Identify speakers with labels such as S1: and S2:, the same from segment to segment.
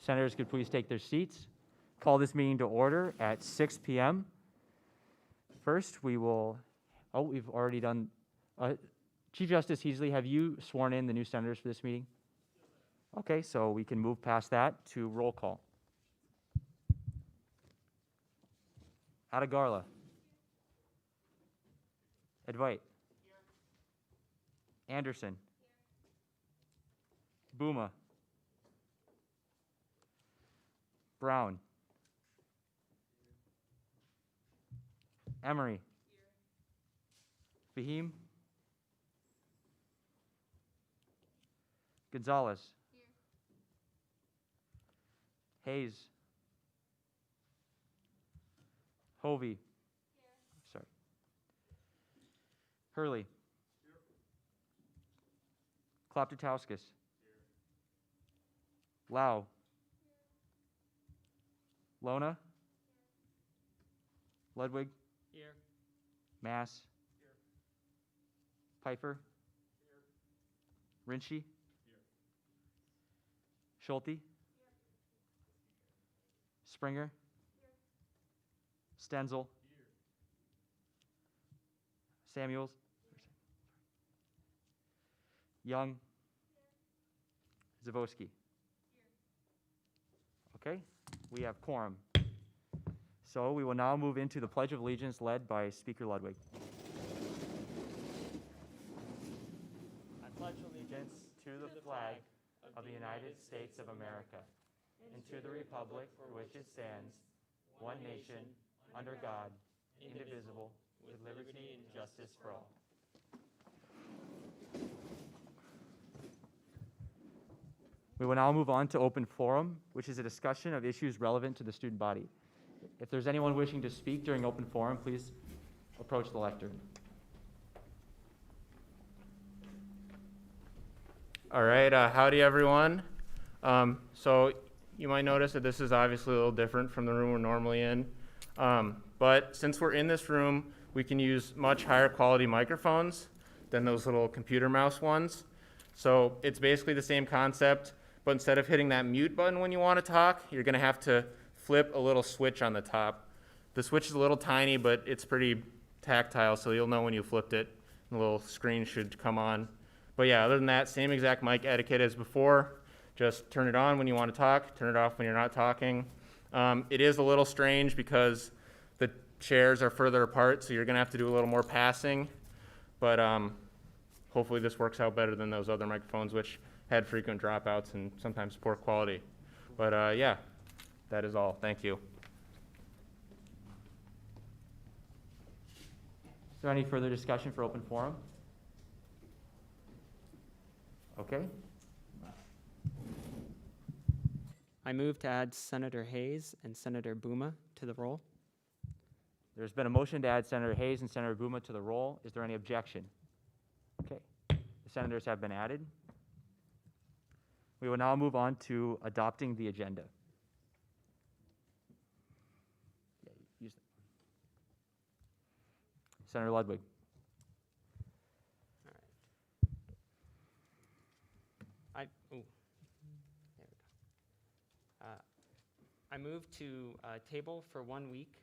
S1: Senators could please take their seats. Call this meeting to order at 6 p.m. First, we've already done, Chief Justice Heasley, have you sworn in the new senators for this meeting? Okay, so we can move past that to roll call. Adegarla. Advait. Anderson. Buma. Brown. Emery. Fahim. Gonzalez. Hayes. Hovey. Sorry. Hurley. Kloptowskis. Lau. Lona. Ludwig.
S2: Here.
S1: Mass.
S2: Here.
S1: Pfeiffer. Here. Rinchie. Here. Schulte. Here. Springer. Here. Stenzel. Here. Samuels. Young. Here. Zavosky. Okay, we have quorum. So we will now move into the Pledge of Allegiance led by Speaker Ludwig. I pledge allegiance to the flag of the United States of America and to the republic for which it stands, one nation, under God, indivisible, with liberty and justice for all. We will now move on to open forum, which is a discussion of issues relevant to the student body. If there's anyone wishing to speak during open forum, please approach the lectern.
S3: All right, howdy everyone. So you might notice that this is obviously a little different from the room we're normally in. But since we're in this room, we can use much higher quality microphones than those little computer mouse ones. So it's basically the same concept, but instead of hitting that mute button when you want to talk, you're going to have to flip a little switch on the top. The switch is a little tiny, but it's pretty tactile, so you'll know when you flipped it. The little screen should come on. But yeah, other than that, same exact mic etiquette as before. Just turn it on when you want to talk, turn it off when you're not talking. It is a little strange because the chairs are further apart, so you're going to have to do a little more passing. But hopefully this works out better than those other microphones, which had frequent dropouts and sometimes poor quality. But yeah, that is all. Thank you.
S1: Is there any further discussion for open forum? Okay.
S2: I move to add Senator Hayes and Senator Buma to the roll.
S1: There's been a motion to add Senator Hayes and Senator Buma to the roll. Is there any objection? Okay. The senators have been added. We will now move on to adopting the agenda. Yeah, use that. Senator Ludwig.
S2: All right. There we go. I move to table for 1 week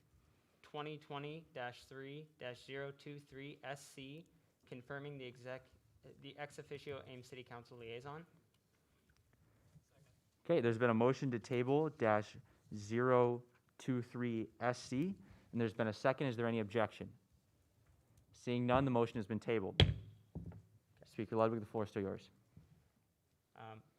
S2: 2020-3-023 SC, confirming the ex officio Ames City Council liaison.
S1: Okay, there's been a motion to table -023 SC, and there's been a second. Is there any objection? Seeing none, the motion has been tabled. Speaker Ludwig, the floor is still yours.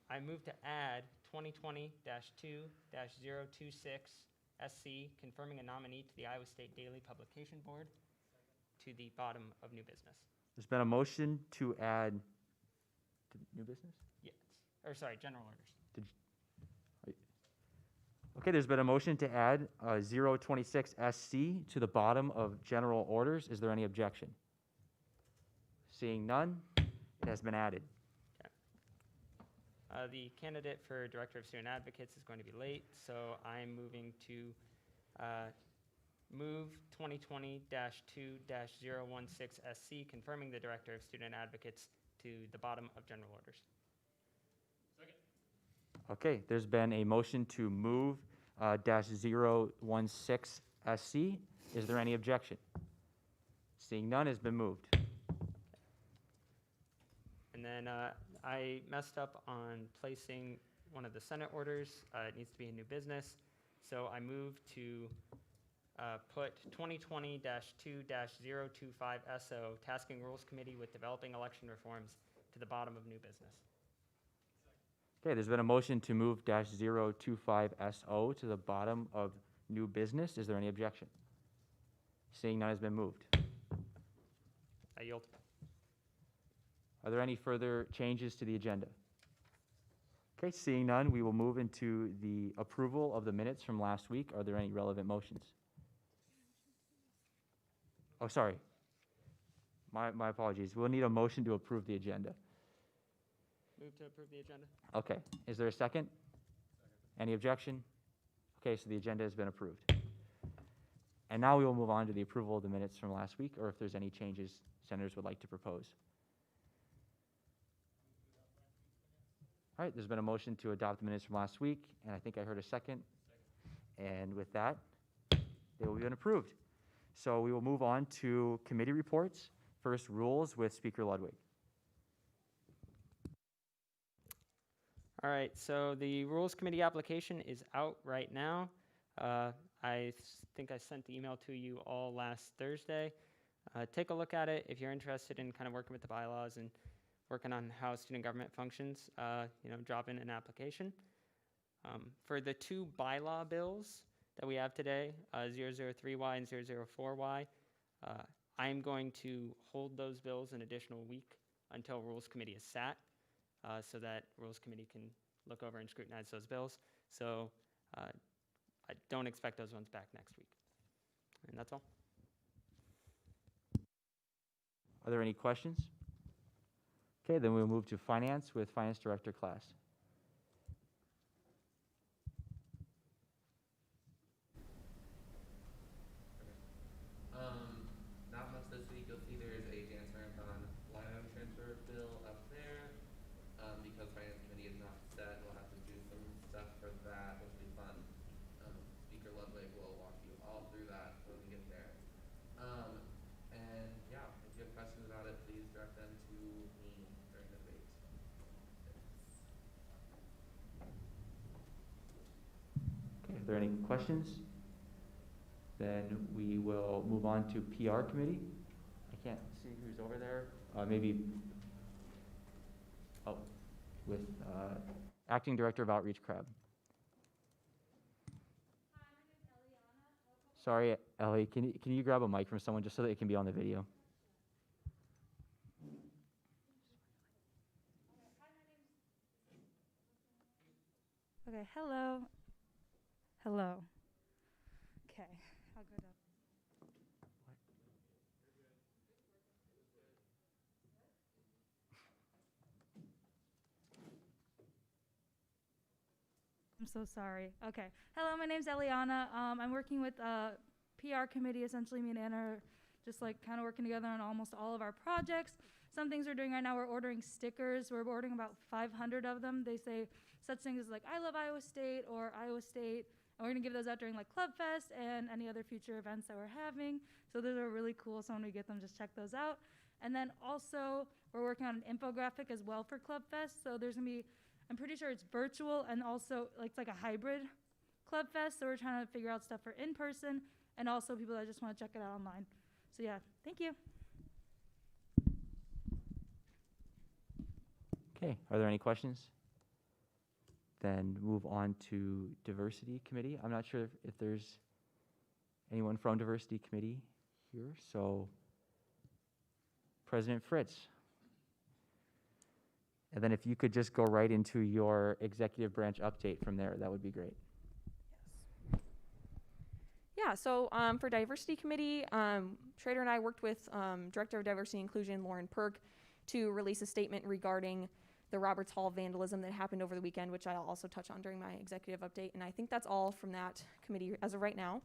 S2: I move to add 2020-2-026 SC, confirming a nominee to the Iowa State Daily Publication Board to the bottom of new business.
S1: There's been a motion to add to new business?
S2: Yes. Or sorry, general orders.
S1: Okay, there's been a motion to add 026 SC to the bottom of general orders. Is there any objection? Seeing none, it has been added.
S2: Okay. The candidate for Director of Student Advocates is going to be late, so I'm moving to move 2020-2-016 SC, confirming the Director of Student Advocates to the bottom of general orders.
S1: Okay, there's been a motion to move -016 SC. Is there any objection? Seeing none, has been moved.
S2: And then I messed up on placing one of the Senate orders. It needs to be a new business. So I moved to put 2020-2-025 SO, Tasking Rules Committee with Developing Election Reforms, to the bottom of new business.
S1: Okay, there's been a motion to move -025 SO to the bottom of new business. Is there any objection? Seeing none, has been moved.
S2: I yield.
S1: Are there any further changes to the agenda? Okay, seeing none, we will move into the approval of the minutes from last week. Are there any relevant motions? Oh, sorry. My apologies. We'll need a motion to approve the agenda.
S2: Move to approve the agenda.
S1: Okay, is there a second? Any objection? Okay, so the agenda has been approved. And now we will move on to the approval of the minutes from last week, or if there's any changes senators would like to propose. All right, there's been a motion to adopt the minutes from last week, and I think I heard a second. And with that, they will be approved. So we will move on to committee reports. First, rules with Speaker Ludwig.
S2: All right, so the Rules Committee application is out right now. I think I sent the email to you all last Thursday. Take a look at it if you're interested in kind of working with the bylaws and working on how student government functions. Drop in an application. For the two bylaw bills that we have today, 003Y and 004Y, I am going to hold those bills an additional week until Rules Committee is sat, so that Rules Committee can look over and scrutinize those bills. So I don't expect those ones back next week. And that's all.
S1: Are there any questions? Okay, then we'll move to finance with Finance Director Class.
S4: Not much this week. You'll see there's a Jan Marathon line item transfer bill up there. Because Finance Committee is not set, we'll have to do some stuff for that, which will be fun. Speaker Ludwig will walk you all through that when we get there. And yeah, if you have questions about it, please direct them to me during the debate.
S1: Okay, if there are any questions, then we will move on to PR Committee. I can't see who's over there. Maybe, with Acting Director of Outreach, Crab. Sorry, Ellie, can you grab a mic from someone just so that it can be on the video?
S5: Okay, hello. Hello. Okay, I'll go down. I'm so sorry. Okay. Hello, my name's Eliana. I'm working with PR committee. Essentially, me and Anna are just like kind of working together on almost all of our projects. Some things we're doing right now, we're ordering stickers. We're ordering about 500 of them. They say such things as like, I love Iowa State or Iowa State. And we're going to give those out during like Club Fest and any other future events that we're having. So those are really cool. So when we get them, just check those out. And then also, we're working on an infographic as well for Club Fest. So there's going to be, I'm pretty sure it's virtual and also it's like a hybrid Club Fest. So we're trying to figure out stuff for in person and also people that just want to check it out online. So yeah, thank you.
S1: Okay, are there any questions? Then move on to Diversity Committee. I'm not sure if there's anyone from Diversity Committee here, so President Fritz. And then if you could just go right into your executive branch update from there, that would be great.
S6: Yeah, so for Diversity Committee, Schrader and I worked with Director of Diversity and Inclusion, Lauren Perk, to release a statement regarding the Roberts Hall vandalism that happened over the weekend, which I'll also touch on during my executive update. And I think that's all from that committee as of right now.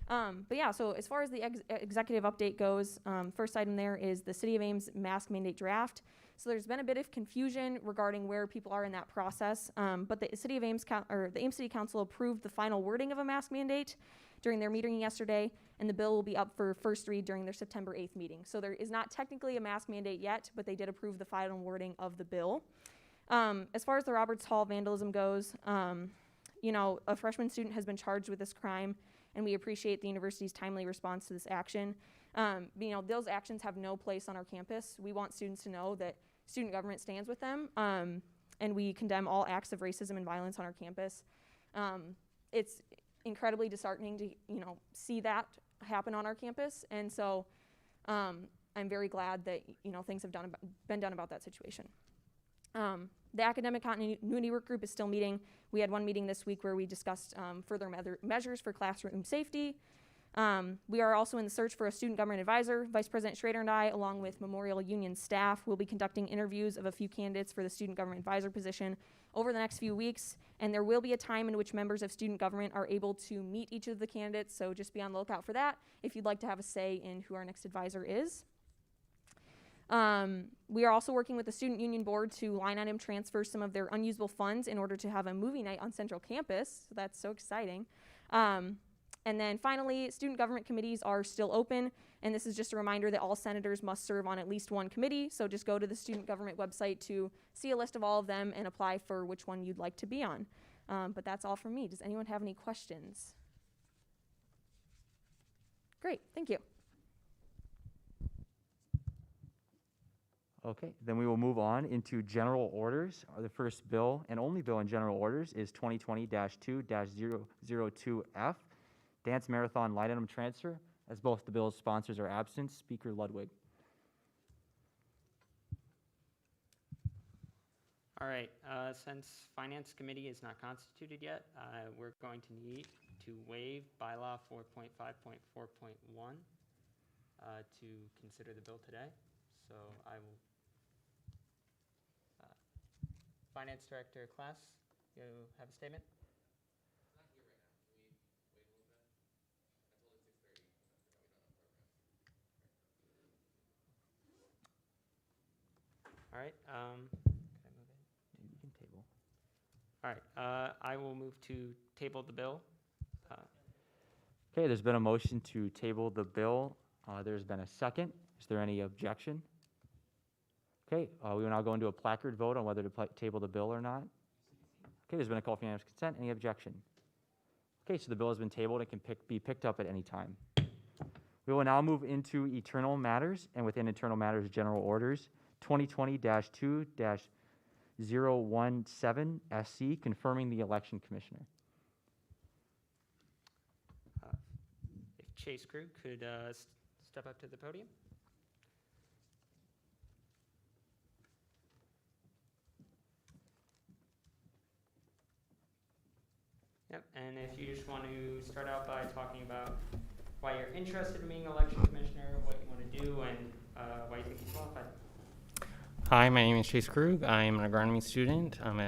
S6: But yeah, so as far as the executive update goes, first item there is the City of Ames mask mandate draft. So there's been a bit of confusion regarding where people are in that process, but the City of Ames, the Ames City Council approved the final wording of a mask mandate during their meeting yesterday, and the bill will be up for first read during their September 8th meeting. So there is not technically a mask mandate yet, but they did approve the final wording of the bill. As far as the Roberts Hall vandalism goes, you know, a freshman student has been charged with this crime, and we appreciate the university's timely response to this action. You know, those actions have no place on our campus. We want students to know that student government stands with them, and we condemn all acts of racism and violence on our campus. It's incredibly disheartening to, you know, see that happen on our campus, and so I'm very glad that, you know, things have been done about that situation. The academic continuity work group is still meeting. We had one meeting this week where we discussed further measures for classroom safety. We are also in the search for a student government advisor. Vice President Schrader and I, along with Memorial Union staff, will be conducting interviews of a few candidates for the student government advisor position over the next few weeks, and there will be a time in which members of student government are able to meet each of the candidates, so just be on the lookout for that if you'd like to have a say in who our next advisor is. We are also working with the Student Union Board to line item transfer some of their unusable funds in order to have a movie night on Central Campus, so that's so exciting. And then finally, student government committees are still open, and this is just a reminder that all senators must serve on at least one committee, so just go to the student government website to see a list of all of them and apply for which one you'd like to be on. But that's all from me. Does anyone have any questions? Great, thank you.
S1: Okay, then we will move on into general orders. The first bill and only bill in general orders is 2020-2-002F, Dance Marathon Line Item Transfer. As both the bill's sponsors are absent, Speaker Ludwig.
S2: All right, since Finance Committee is not constituted yet, we're going to need to waive bylaw 4.5.4.1 to consider the bill today. So I will, Finance Director Klaas, you have a statement?
S4: Not here right now. Can we wait a little bit? I told it 6:30.
S2: All right, can I move it?
S1: You can table.
S2: All right, I will move to table the bill.
S1: Okay, there's been a motion to table the bill. There's been a second. Is there any objection? Okay, we will now go into a placard vote on whether to table the bill or not. Okay, there's been a call for unanimous consent. Any objection? Okay, so the bill has been tabled and can be picked up at any time. We will now move into eternal matters, and within internal matters, general orders. 2020-2-017 SC, confirming the election commissioner.
S2: If Chase Krug could step up to the podium. Yep, and if you just want to start out by talking about why you're interested in being election commissioner, what you want to do, and why you think you're qualified.
S7: Hi, my name is Chase Krug. I'm an agronomy student. I'm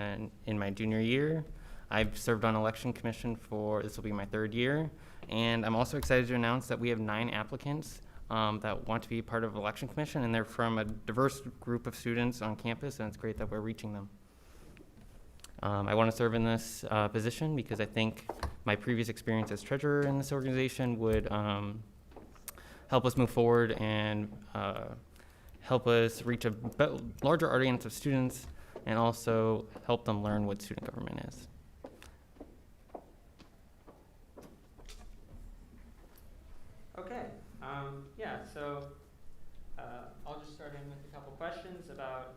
S7: in my junior year. I've served on election commission for, this will be my third year. And I'm also excited to announce that we have 9 applicants that want to be part of election commission, and they're from a diverse group of students on campus, and it's great that we're reaching them. I want to serve in this position because I think my previous experience as treasurer in this organization would help us move forward and help us reach a larger audience of students and also help them learn what student government is.
S2: Okay, yeah, so I'll just start in with a couple questions about,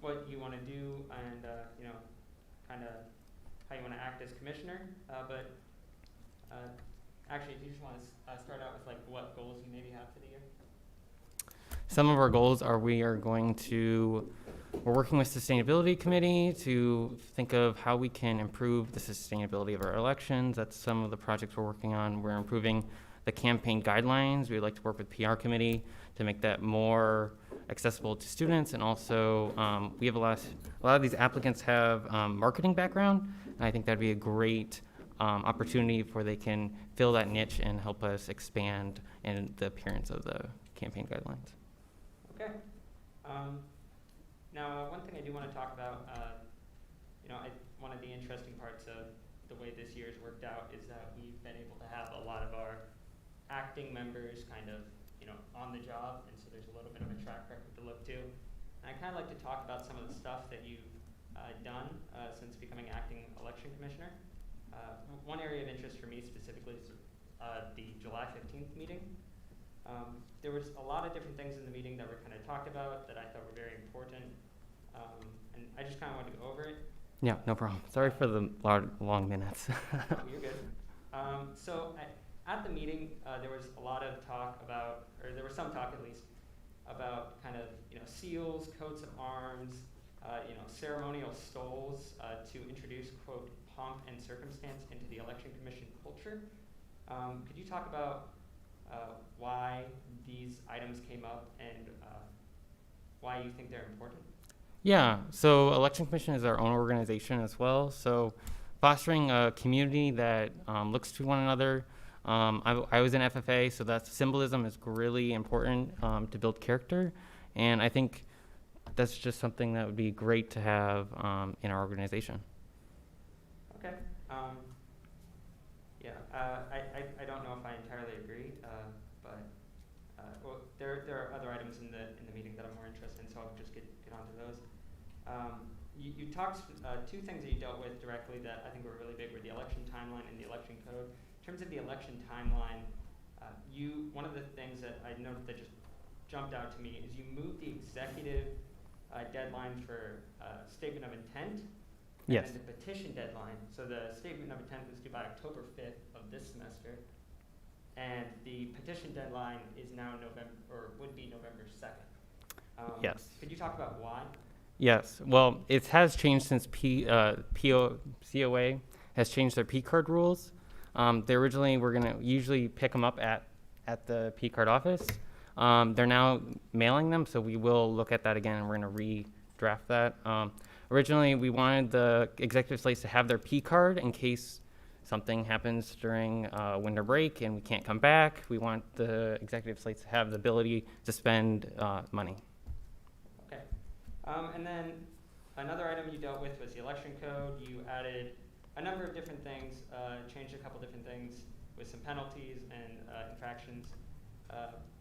S2: what you want to do and, kind of how you want to act as commissioner. Actually, do you just want to start out with like what goals you maybe have for the year?
S7: Some of our goals are we're working with sustainability committee to think of how we can improve the sustainability of our elections. That's some of the projects we're working on. We're improving the campaign guidelines. We'd like to work with PR committee to make that more accessible to students. And also we have a lot of these applicants have marketing background, and I think that'd be a great opportunity where they can fill that niche and help us expand in the appearance of the campaign guidelines.
S2: Okay. Now, one thing I do want to talk about, one of the interesting parts of the way this year's worked out is that we've been able to have a lot of our acting members kind of, on the job, and so there's a little bit of a track record to look to. And I'd kind of like to talk about some of the stuff that you've done since becoming acting election commissioner. One area of interest for me specifically is the July 15th meeting. There was a lot of different things in the meeting that were kind of talked about that I thought were very important, and I just kind of wanted to go over it.
S7: Yeah, no problem. Sorry for the long minutes.
S2: Oh, you're good. At the meeting, there was a lot of talk about, or there was some talk at least, about kind of seals, coats of arms, ceremonial stoles to introduce, quote, pomp and circumstance into the election commission culture. Could you talk about why these items came up and why you think they're important?
S7: Yeah, so Election Commission is our own organization as well. So fostering a community that looks to one another. I was in FFA, so that symbolism is really important to build character. And I think that's just something that would be great to have in our organization.
S2: Okay. I don't know if I entirely agree, but there are other items in the meeting that I'm more interested in, so I'll just get onto those. You talked two things that you dealt with directly that I think were really big were the election timeline and the election code. In terms of the election timeline, one of the things that I noticed that just jumped out to me is you moved the executive deadline for statement of intent.
S7: Yes.
S2: And the petition deadline. So the statement of intent was due by October 5th of this semester, and the petition deadline is now would be November 2nd.
S7: Yes.
S2: Could you talk about why?
S7: Yes. Well, it has changed since COA has changed their P card rules. They originally were going to usually pick them up at the P card office. They're now mailing them, so we will look at that again, and we're going to redraft that. Originally, we wanted the executive slates to have their P card in case something happens during winter break and we can't come back. We want the executive slates to have the ability to spend money.
S2: Okay. And then another item you dealt with was the election code. You added a number of different things, changed a couple different things with some penalties and infractions,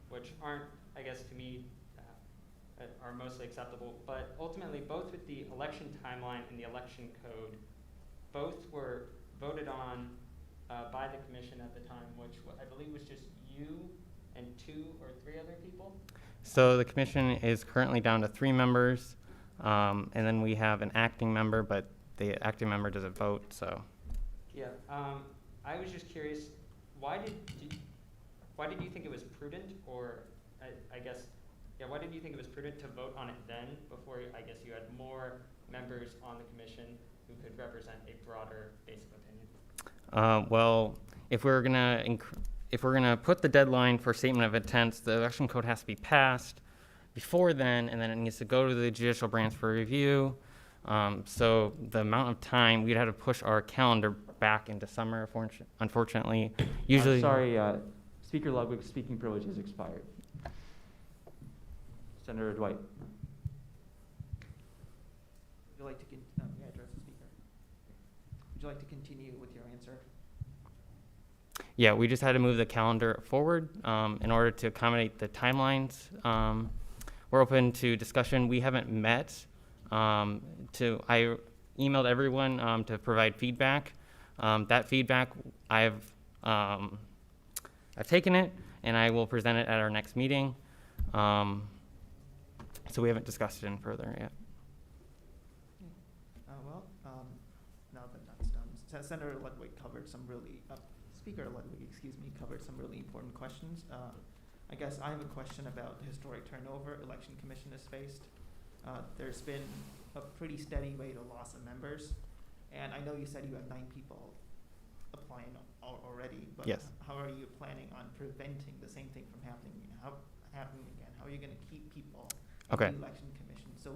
S2: which aren't, I guess, to me, are mostly acceptable. But ultimately, both with the election timeline and the election code, both were voted on by the commission at the time, which I believe was just you and 2 or 3 other people.
S7: So the commission is currently down to 3 members, and then we have an acting member, but the acting member doesn't vote, so.
S2: Yeah, I was just curious, why did you think it was prudent, or why did you think it was prudent to vote on it then before I guess you had more members on the commission who could represent a broader base of opinion?
S7: Well, if we're gonna put the deadline for statement of intents, the election code has to be passed before then, and then it needs to go to the judicial branch for review. So the amount of time, we'd have to push our calendar back into summer, unfortunately. Usually.
S1: Sorry, Speaker Ludwig's speaking privilege has expired. Senator Dwight.
S8: Would you like to address the speaker? Would you like to continue with your answer?
S7: Yeah, we just had to move the calendar forward in order to accommodate the timelines. We're open to discussion. We haven't met. I emailed everyone to provide feedback. That feedback, I've taken it, and I will present it at our next meeting. So we haven't discussed it in further yet.
S8: Now that that's done, Senator Ludwig covered some really, Speaker Ludwig, covered some really important questions. I guess I have a question about the historic turnover Election Commission has faced. There's been a pretty steady rate of loss of members, and I know you said you had 9 people applying already, but
S7: yes.
S8: How are you planning on preventing the same thing from happening again? How are you going to keep people
S7: Okay.
S8: in the Election Commission so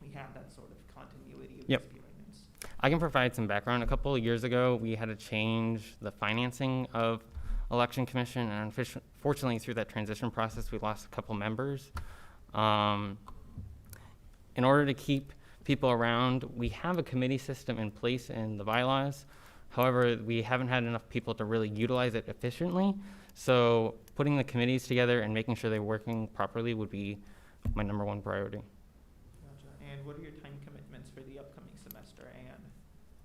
S8: we have that sort of continuity of
S7: Yep.
S8: experience?
S7: I can provide some background. A couple of years ago, we had to change the financing of election commission, and unfortunately through that transition process, we lost a couple members. In order to keep people around, we have a committee system in place in the bylaws. However, we haven't had enough people to really utilize it efficiently. So putting the committees together and making sure they're working properly would be my #1 priority.
S8: Gotcha. And what are your time commitments for the upcoming semester? And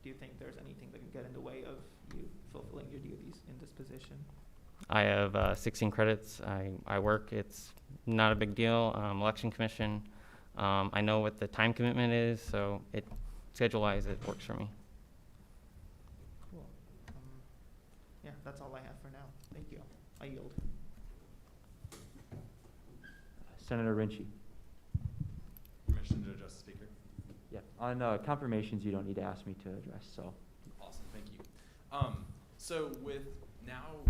S8: do you think there's anything that can get in the way of you fulfilling your duties in this position?
S7: I have 16 credits. I work. It's not a big deal. Election commission, I know what the time commitment is, so schedule-wise, it works for me.
S8: Cool. Yeah, that's all I have for now. Thank you. I yield.
S1: Senator Rinchie.
S9: Permission to address the speaker?
S1: Yeah, on confirmations, you don't need to ask me to address, so.
S9: Awesome, thank you. So with now,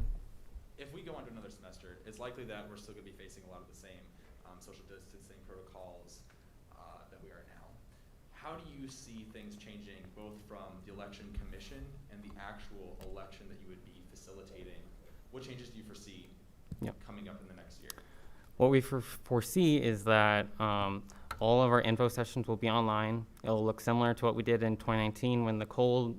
S9: if we go on to another semester, it's likely that we're still gonna be facing a lot of the same social distancing protocols that we are now. How do you see things changing both from the election commission and the actual election that you would be facilitating? What changes do you foresee coming up in the next year?
S7: What we foresee is that all of our info sessions will be online. It'll look similar to what we did in 2019 when the cold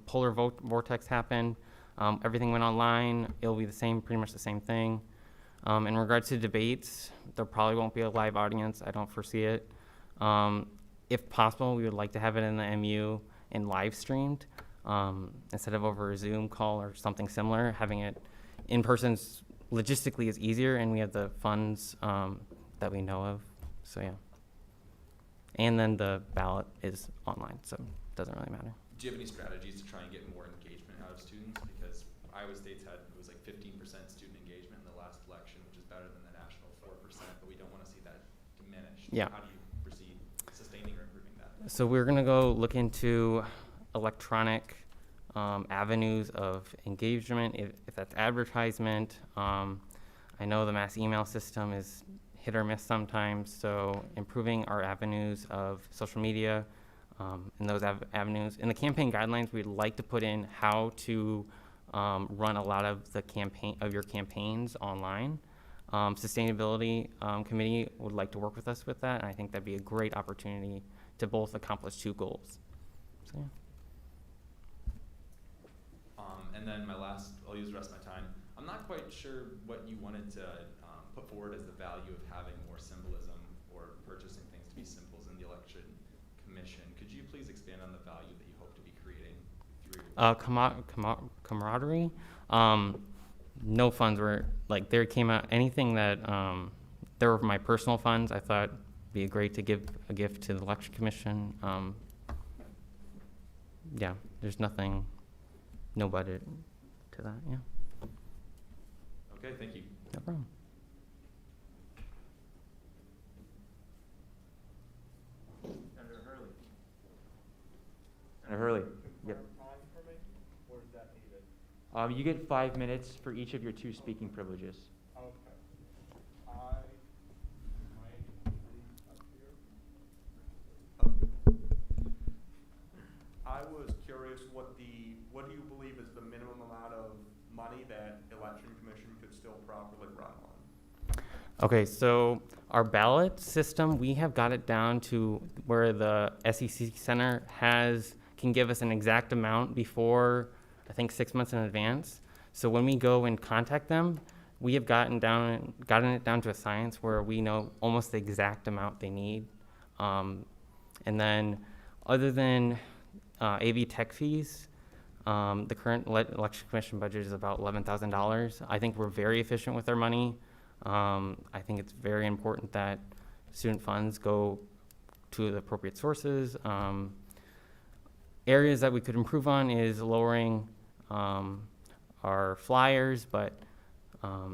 S7: polar vortex happened. Everything went online. It'll be the same, pretty much the same thing. In regards to debates, there probably won't be a live audience. I don't foresee it. If possible, we would like to have it in the MU and live streamed instead of over a Zoom call or something similar. Having it in person logistically is easier, and we have the funds that we know of. So yeah. And then the ballot is online, so it doesn't really matter.
S9: Do you have any strategies to try and get more engagement out of students? Because Iowa State's had, it was like 15% student engagement in the last election, which is better than the national 4%, but we don't want to see that diminish.
S7: Yeah.
S9: How do you proceed sustaining or improving that?
S7: So we're gonna go look into electronic avenues of engagement, if that's advertisement. I know the mass email system is hit or miss sometimes, so improving our avenues of social media and those avenues. In the campaign guidelines, we'd like to put in how to run a lot of the your campaigns online. Sustainability committee would like to work with us with that, and I think that'd be a great opportunity to both accomplish 2 goals. So, yeah.
S9: And then I'll use the rest of my time. I'm not quite sure what you wanted to put forward as the value of having more symbolism or purchasing things to be symbols in the election commission. Could you please expand on the value that you hope to be creating through
S7: Camaraderie. No funds were, like, there came out, anything that, there were my personal funds, I thought it'd be great to give a gift to the election commission. Yeah, there's nothing, no budget to that, yeah,
S9: Okay, thank you.
S7: no problem.
S1: Senator Hurley. Senator Hurley. Yep. You get 5 minutes for each of your 2 speaking privileges.
S10: I was curious what do you believe is the minimum amount of money that election commission could still properly run on?
S7: Okay, so our ballot system, we have got it down to where the SEC Center can give us an exact amount before, I think, 6 months in advance. So when we go and contact them, we have gotten it down to a science where we know almost the exact amount they need. And then other than AV tech fees, the current election commission budget is about $11,000. I think we're very efficient with our money. I think it's very important that student funds go to the appropriate sources. Areas that we could improve on is lowering our flyers, but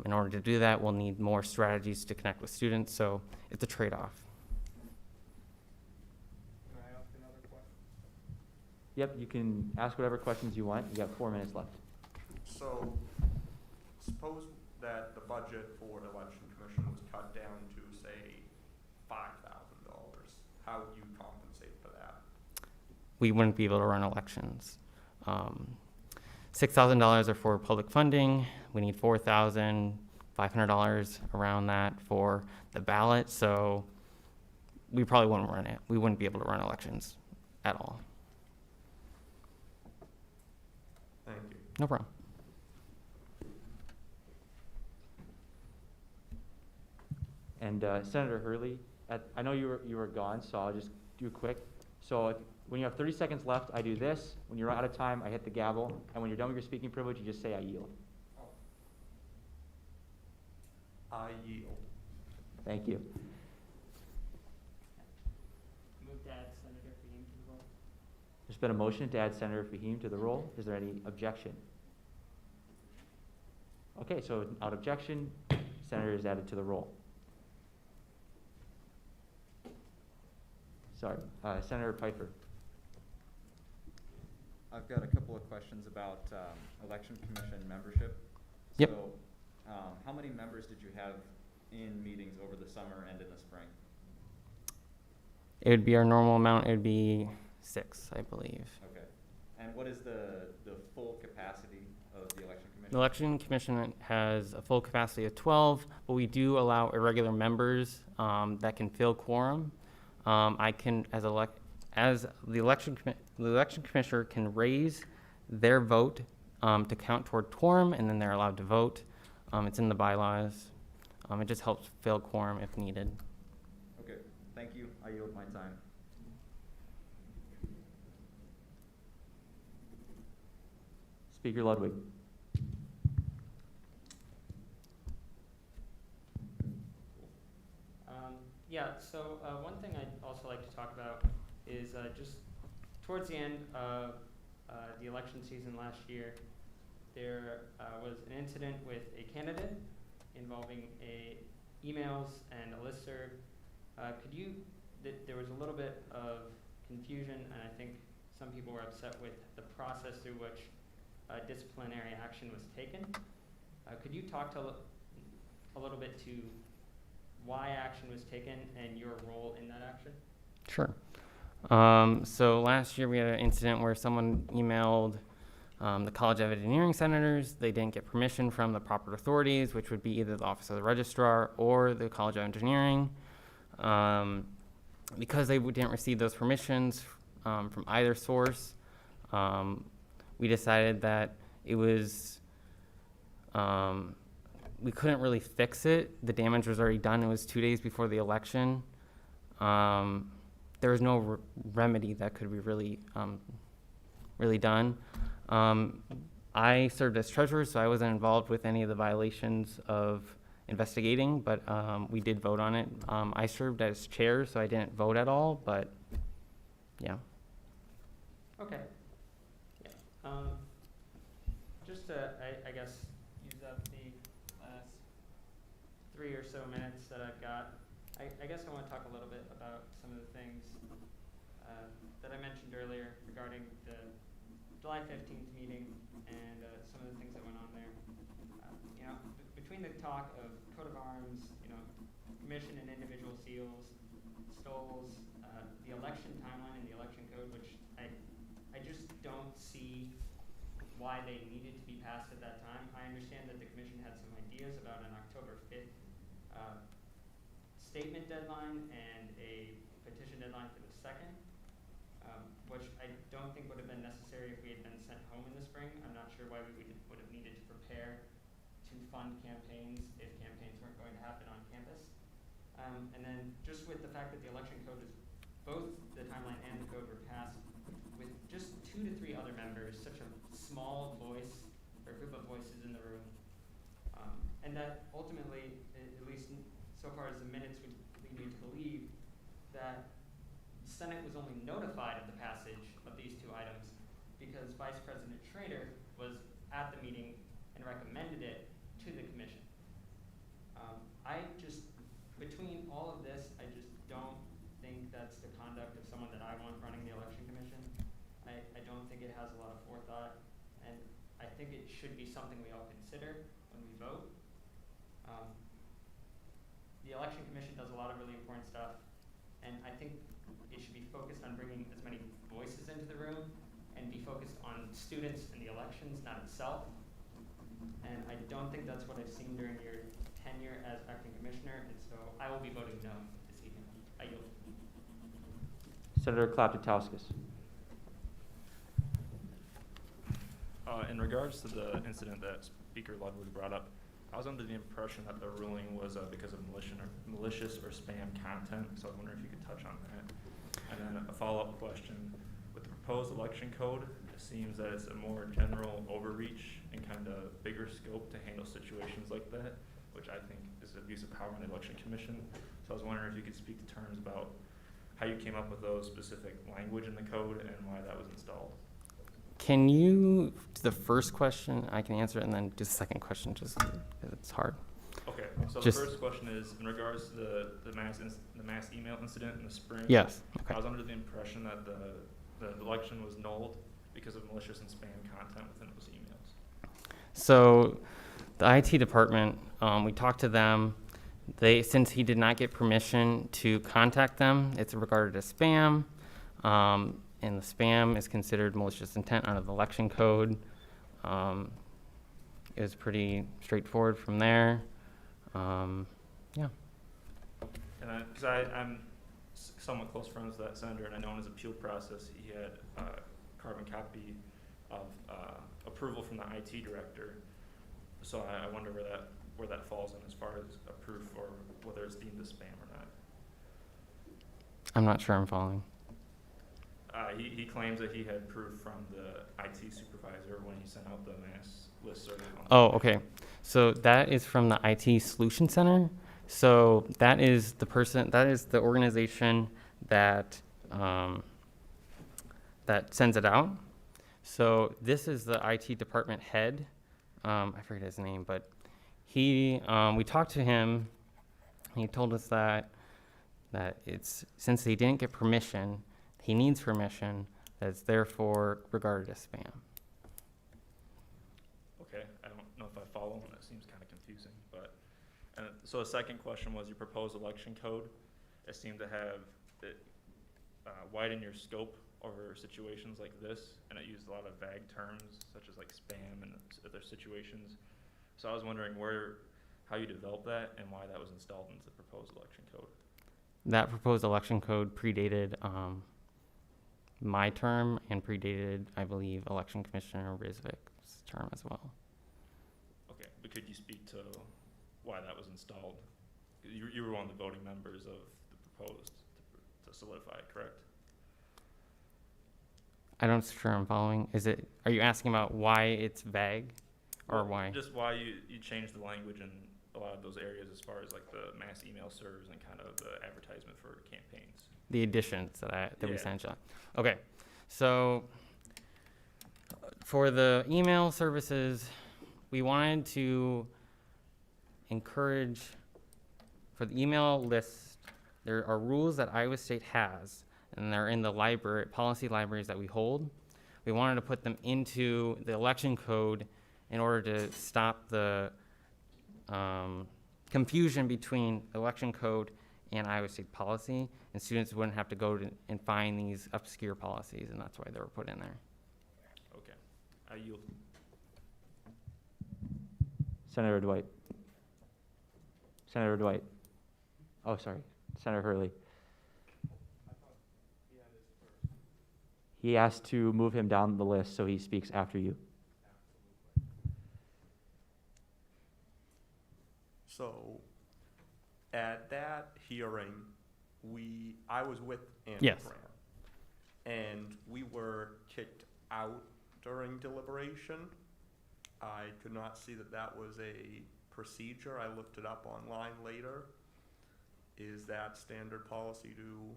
S7: in order to do that, we'll need more strategies to connect with students, so it's a trade-off.
S10: Can I ask another question?
S1: Yep, you can ask whatever questions you want. You got 4 minutes left.
S10: So, suppose that the budget for the election commission was cut down to, say, $5,000. How would you compensate for that?
S7: We wouldn't be able to run elections. $6,000 are for public funding. We need $4,500 around that for the ballot. So we probably wouldn't run it. We wouldn't be able to run elections at all.
S10: Thank you.
S7: No problem.
S1: And Senator Hurley, I know you were gone, so I'll just do quick. So when you have 30 seconds left, I do this. When you're out of time, I hit the gavel. And when you're done with your speaking privilege, you just say, I yield.
S10: I yield.
S1: Thank you.
S2: Move to add Senator Fahim to the roll.
S1: There's been a motion to add Senator Fahim to the roll. Is there any objection? Okay, so without objection, Senator is added to the roll. Sorry, Senator Pfeiffer.
S11: I've got a couple of questions about election commission membership.
S7: Yep.
S11: So, how many members did you have in meetings over the summer and in the spring?
S7: It would be our normal amount. It would be 6, I believe.
S11: Okay. And what is the full capacity of the election commission?
S7: The election commission has a full capacity of 12, but we do allow irregular members that can fill quorum. I can, as the election commissioner, can raise their vote to count toward quorum, and then they're allowed to vote. It's in the bylaws. It just helps fill quorum if needed.
S11: Okay, thank you. I yield my time.
S1: Speaker Ludwig.
S2: Yeah, so one thing I'd also like to talk about is just towards the end of the election season last year, there was an incident with a candidate involving emails and a listserv. There was a little bit of confusion, and I think some people were upset with the process through which disciplinary action was taken. Could you talk to a little bit to why action was taken and your role in that action?
S7: Sure. So last year we had an incident where someone emailed the College of Engineering senators. They didn't get permission from the proper authorities, which would be either the Office of the Registrar or the College of Engineering. Because they didn't receive those permissions from either source, we decided that it was we couldn't really fix it. The damage was already done. It was 2 days before the election. There was no remedy that could be really done. I served as treasurer, so I wasn't involved with any of the violations of investigating, but we did vote on it. I served as chair, so I didn't vote at all, but yeah.
S2: Okay. Yeah. Just to, I guess, use up the last 3 or so minutes that I've got, I guess I want to talk a little bit about some of the things that I mentioned earlier regarding the July 15th meeting and some of the things that went on there. Between the talk of coat of arms, commission and individual seals, stoles, the election timeline and the election code, which I just don't see why they needed to be passed at that time. I understand that the commission had some ideas about an October 5th statement deadline and a petition deadline for the 2nd, which I don't think would have been necessary if we had been sent home in the spring. I'm not sure why we would have needed to prepare to fund campaigns if campaigns weren't going to happen on campus. And then just with the fact that the election code is, both the timeline and the code were passed with just 2 to 3 other members, such a small voice or group of voices in the room. And that ultimately, at least so far as the minutes would lead me to believe, that the Senate was only notified of the passage of these 2 items because Vice President Schrader was at the meeting and recommended it to the commission. Between all of this, I just don't think that's the conduct of someone that I want running the election commission. I don't think it has a lot of forethought, and I think it should be something we all consider when we vote. The election commission does a lot of really important stuff, and I think it should be focused on bringing as many voices into the room and be focused on students and the elections, not itself. And I don't think that's what I've seen during your tenure as acting commissioner, and so I will be voting no this evening. I yield.
S1: Senator Klaptitauskas.
S12: In regards to the incident that Speaker Ludwig brought up, I was under the impression that the ruling was because of malicious or spam content, so I wonder if you could touch on that. And then a follow-up question. With the proposed election code, it seems that it's a more general overreach and kind of bigger scope to handle situations like that, which I think is abuse of power in the Election Commission. So I was wondering if you could speak to terms about how you came up with those specific language in the code and why that was installed.
S7: Can you, to the first question, I can answer it, and then do the second question, just 'cause it's hard.
S12: Okay, so
S7: Just-
S12: the first question is in regards to the mass email incident in the spring.
S7: Yes,
S12: I
S7: okay.
S12: was under the impression that the election was nulled because of malicious and spam content within those emails.
S7: So the IT department, we talked to them. Since he did not get permission to contact them, it's regarded as spam. And the spam is considered malicious intent under the election code. It was pretty straightforward from there. Yeah.
S12: And because I'm somewhat close friends with that senator, and I know in his appeal process, he had a carbon copy of approval from the IT director. So I wonder where that falls in as far as a proof or whether it's deemed as spam or not.
S7: I'm not sure I'm following.
S12: He claims that he had proof from the IT supervisor when he sent out the mass listserv.
S7: Oh, okay. So that is from the IT Solution Center. So that is the organization that that sends it out. So this is the IT department head. I forget his name, but we talked to him. He told us that it's, since he didn't get permission, he needs permission, that it's therefore regarded as spam.
S12: Okay, I don't know if I follow, and it seems kind of confusing, but, and so the second question was your proposed election code. It seemed to have it widen your scope over situations like this, and it used a lot of vague terms such as like spam and other situations. So I was wondering how you developed that and why that was installed into the proposed election code.
S7: That proposed election code predated my term and predated, I believe, Election Commissioner Rizvik's term as well.
S12: Okay, but could you speak to why that was installed? You were one of the voting members of the proposed to solidify it, correct?
S7: I don't sure I'm following. Are you asking about why it's vague or
S12: Well,
S7: why?
S12: Just why you changed the language in a lot of those areas as far as like the mass email serves and kind of the advertisement for campaigns.
S7: The additions that we
S12: Yeah.
S7: sent you. Okay, so for the email services, we wanted to encourage, for the email list, there are rules that Iowa State has, and they're in the library, policy libraries that we hold. We wanted to put them into the election code in order to stop the confusion between election code and Iowa State policy, and students wouldn't have to go and find these obscure policies, and that's why they were put in there.
S12: Okay, I yield.
S1: Senator Dwight. Senator Dwight. Oh, sorry. Senator Hurley. He asked to move him down the list so he speaks after you.
S10: So, at that hearing, I was with Andrew
S7: Yes.
S10: Graham, and we were kicked out during deliberation. I could not see that was a procedure. I looked it up online later. Is that standard policy to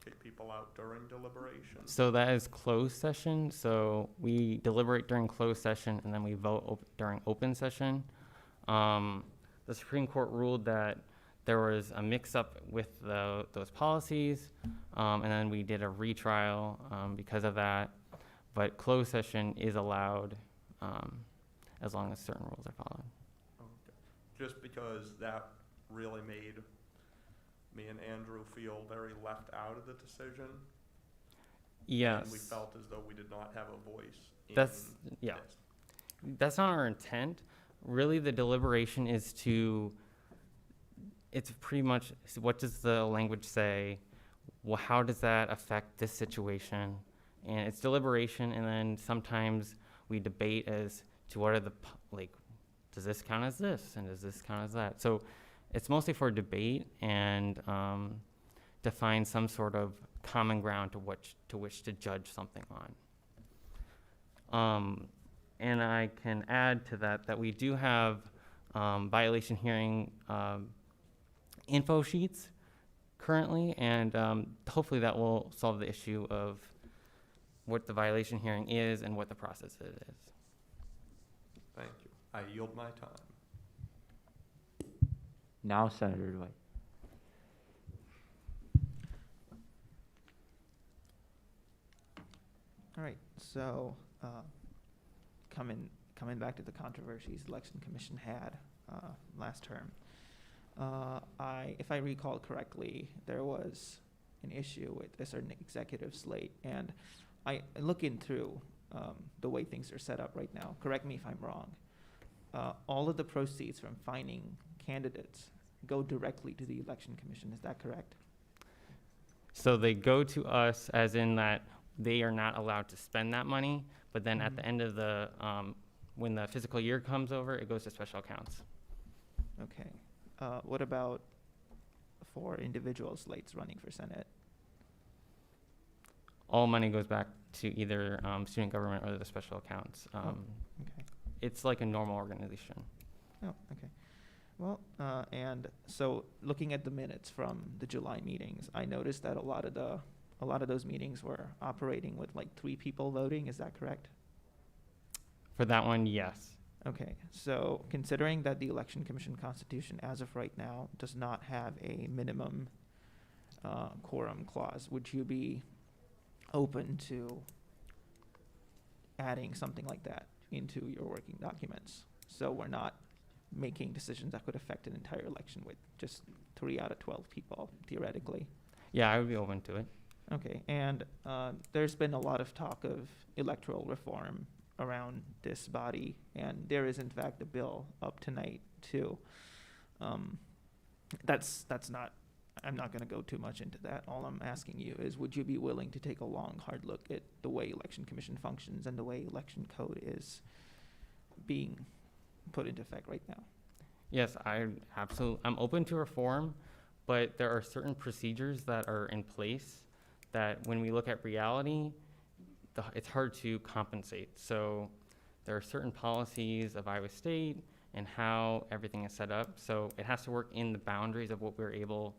S10: kick people out during deliberation?
S7: So that is closed session, so we deliberate during closed session, and then we vote during open session. The Supreme Court ruled that there was a mix-up with those policies, and then we did a retrial because of that. But closed session is allowed as long as certain rules are followed.
S10: Okay. Just because that really made me and Andrew feel very left out of the decision.
S7: Yes.
S10: And we felt as though we did not have a voice in
S7: That's, yeah.
S10: this.
S7: That's not our intent. Really, the deliberation is to, it's pretty much, so what does the language say? Well, how does that affect this situation? And it's deliberation, and then sometimes we debate as to what are the, like, does this count as this, and does this count as that? So it's mostly for debate and to find some sort of common ground to which to judge something on. And I can add to that we do have violation hearing info sheets currently, and hopefully that will solve the issue of what the violation hearing is and what the process is.
S10: Thank you. I yield my time.
S1: Now Senator Dwight.
S8: All right, so coming back to the controversies the Election Commission had last term, if I recall correctly, there was an issue with a certain executive slate, and I looking through the way things are set up right now, correct me if I'm wrong, all of the proceeds from finding candidates go directly to the Election Commission, is that correct?
S7: So they go to us as in that they are not allowed to spend that money, but then at
S8: Mhm.
S7: the end of the, when the fiscal year comes over, it goes to special accounts.
S8: Okay. What about for individual slates running for Senate?
S7: All money goes back to either student government or the special accounts.
S8: Okay.
S7: It's like a normal organization.
S8: Oh, okay. Well, and so looking at the minutes from the July meetings, I noticed that a lot of those meetings were operating with like 3 people voting. Is that correct?
S7: For that one, yes.
S8: Okay. So considering that the Election Commission Constitution, as of right now, does not have a minimum quorum clause, would you be open to adding something like that into your working documents, so we're not making decisions that could affect an entire election with just 3 out of 12 people, theoretically?
S7: Yeah, I would be open to it.
S8: Okay, and there's been a lot of talk of electoral reform around this body, and there is in fact a bill up tonight too. That's not, I'm not gonna go too much into that. All I'm asking you is, would you be willing to take a long, hard look at the way Election Commission functions and the way election code is being put into effect right now?
S7: Yes, I'm open to reform, but there are certain procedures that are in place that when we look at reality, it's hard to compensate. So there are certain policies of Iowa State and how everything is set up. So it has to work in the boundaries of what we're able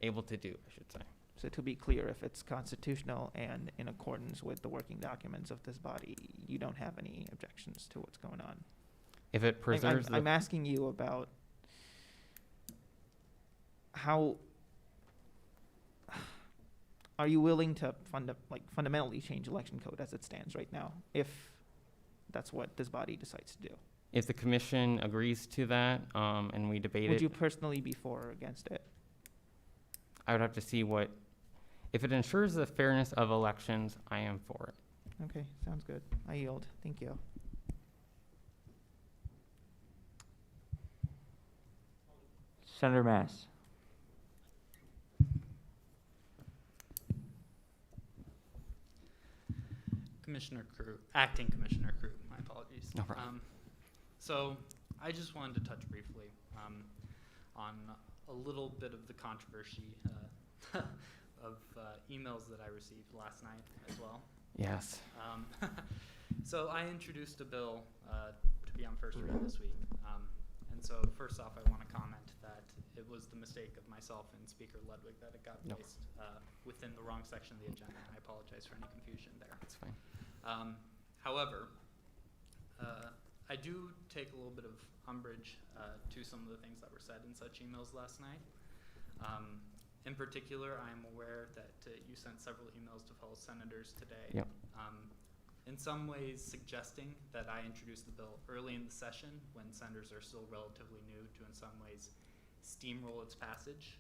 S7: to do, I should say.
S8: So to be clear, if it's constitutional and in accordance with the working documents of this body, you don't have any objections to what's going on?
S7: If it preserves
S8: I'm asking you about how, are you willing to fundamentally change election code as it stands right now, if that's what this body decides to do?
S7: If the commission agrees to that, and we debate
S8: Would
S7: it,
S8: you personally be for or against it?
S7: I would have to see if it ensures the fairness of elections, I am for it.
S8: Okay, sounds good. I yield. Thank you.
S1: Senator Mass.
S13: Acting Commissioner Crew, my apologies.
S7: No problem.
S13: So I just wanted to touch briefly on a little bit of the controversy of emails that I received last night as well.
S7: Yes.
S13: So I introduced a bill to be on first read this week. And so first off, I want to comment that it was the mistake of myself and Speaker Ludwig that it got
S7: Nope.
S13: placed within the wrong section of the agenda. I apologize for any confusion there.
S7: That's fine.
S13: However, I do take a little bit of umbrage to some of the things that were said in such emails last night. In particular, I am aware that you sent several emails to fellow senators today.
S7: Yep.
S13: In some ways suggesting that I introduced the bill early in the session when senators are still relatively new to, in some ways, steamroll its passage.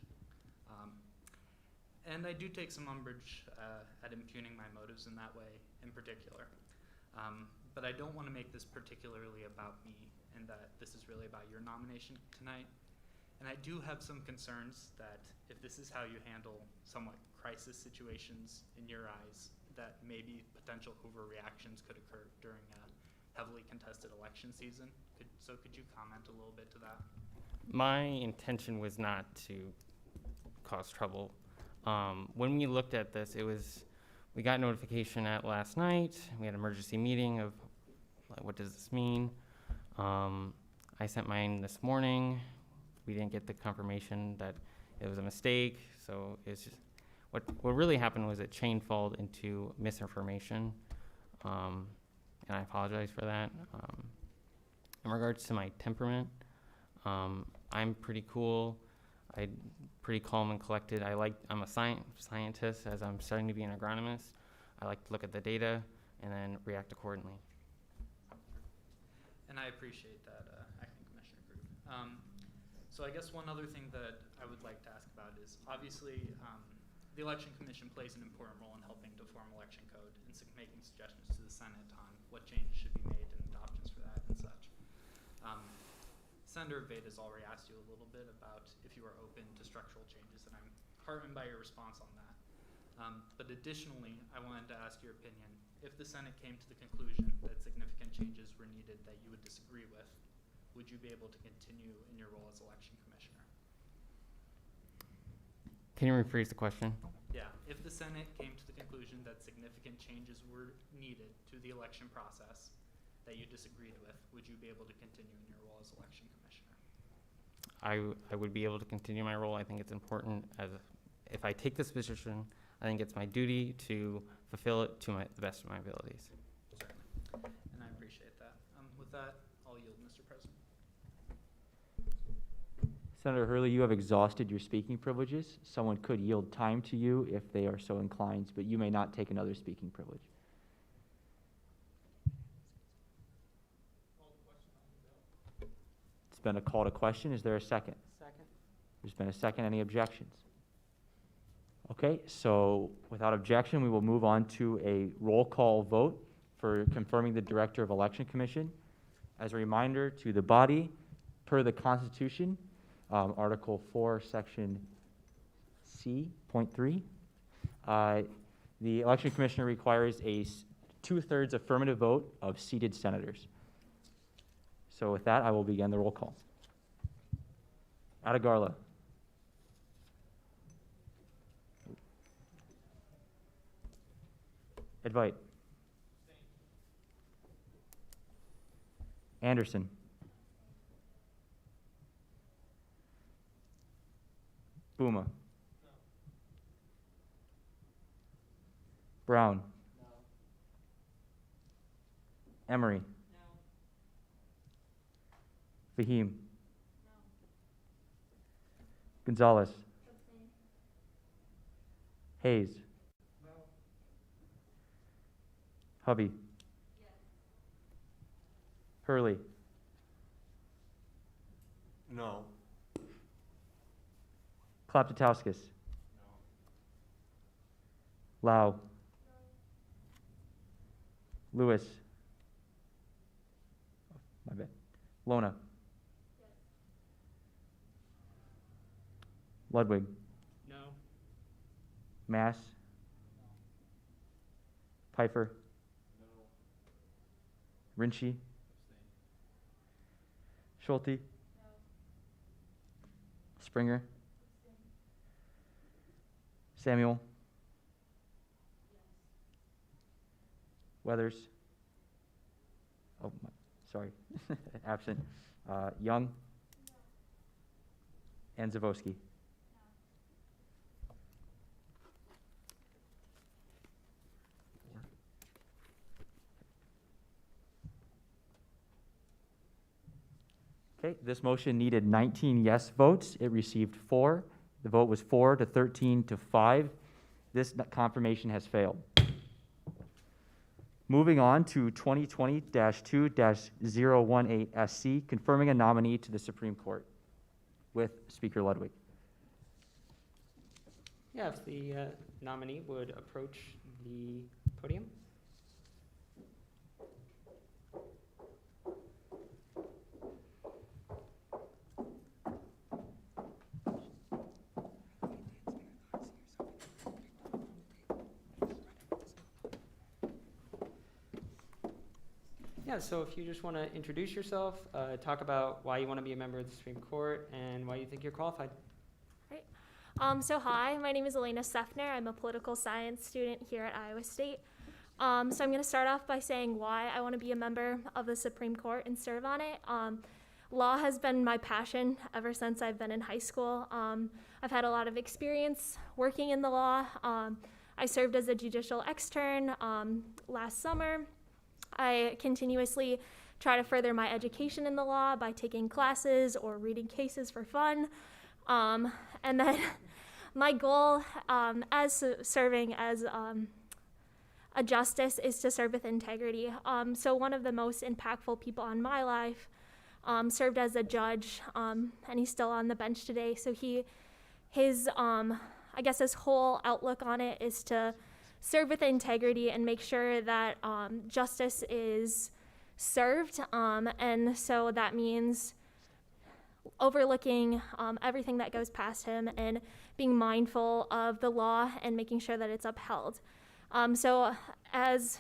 S13: And I do take some umbrage at impugning my motives in that way in particular. But I don't want to make this particularly about me, and that this is really about your nomination tonight. And I do have some concerns that if this is how you handle somewhat crisis situations in your eyes, that maybe potential overreactions could occur during a heavily contested election season. Could you comment a little bit to that?
S7: My intention was not to cause trouble. When we looked at this, we got notification at last night. We had an emergency meeting of like, what does this mean? I sent mine this morning. We didn't get the confirmation that it was a mistake. So it's just, what really happened was it chain falled into misinformation. And I apologize for that. In regards to my temperament, I'm pretty cool. I'm pretty calm and collected. I'm a scientist, as I'm starting to be an agronomist. I like to look at the data and then react accordingly.
S13: And I appreciate that, Acting Commissioner Krug. So I guess one other thing that I would like to ask about is, obviously, the Election Commission plays an important role in helping to form election code and making suggestions to the Senate on what changes should be made and adoptions for that and such. Senator Vade has already asked you a little bit about if you are open to structural changes, and I'm heartened by your response on that. But additionally, I wanted to ask your opinion. If the Senate came to the conclusion that significant changes were needed that you would disagree with, would you be able to continue in your role as election commissioner?
S7: Can you rephrase the question?
S13: Yeah, if the Senate came to the conclusion that significant changes were needed to the election process that you disagreed with, would you be able to continue in your role as election commissioner?
S7: I would be able to continue my role. I think it's important if I take this position, I think it's my duty to fulfill it to the best of my abilities.
S13: Certainly, and I appreciate that. With that, I'll yield, Mr. President.
S1: Senator Hurley, you have exhausted your speaking privileges. Someone could yield time to you if they are so inclined, but you may not take another speaking privilege. It's been a call to question. Is there a second?
S2: Second.
S1: There's been a second. Any objections? Okay, so without objection, we will move on to a roll call vote for confirming the Director of Election Commission. As a reminder to the body, per the Constitution, Article 4, Section C.3, the Election Commissioner requires a 2/3 affirmative vote of seated senators. So with that, I will begin the roll call. Atagarla. Advite. Anderson. Buma. Brown. Emery. Fahim. Gonzalez. Hayes. Hubby. Hurley.
S10: No.
S1: Kloptowskis. Lau. Lewis. My bad. Lona. Ludwig.
S2: No.
S1: Mass. Pfeiffer. Rinchi. Schulte. Springer. Samuel. Weathers. Oh, sorry, absent. Young. And Zavosky. Okay, this motion needed 19 yes votes. It received 4. The vote was 4 to 13 to 5. This confirmation has failed. Moving on to 2020-2-018 SC, confirming a nominee to the Supreme Court with Speaker Ludwig.
S2: Yeah, if the nominee would approach the podium. Yeah, so if you just want to introduce yourself, talk about why you want to be a member of the Supreme Court and why you think you're qualified.
S14: So hi, my name is Elena Sefner. I'm a political science student here at Iowa State. So I'm going to start off by saying why I want to be a member of the Supreme Court and serve on it. Law has been my passion ever since I've been in high school. I've had a lot of experience working in the law. I served as a judicial extern last summer. I continuously try to further my education in the law by taking classes or reading cases for fun. And then my goal as serving as a justice is to serve with integrity. So one of the most impactful people in my life served as a judge, and he's still on the bench today. So his whole outlook on it is to serve with integrity and make sure that justice is served. And so that means overlooking everything that goes past him and being mindful of the law and making sure that it's upheld. So as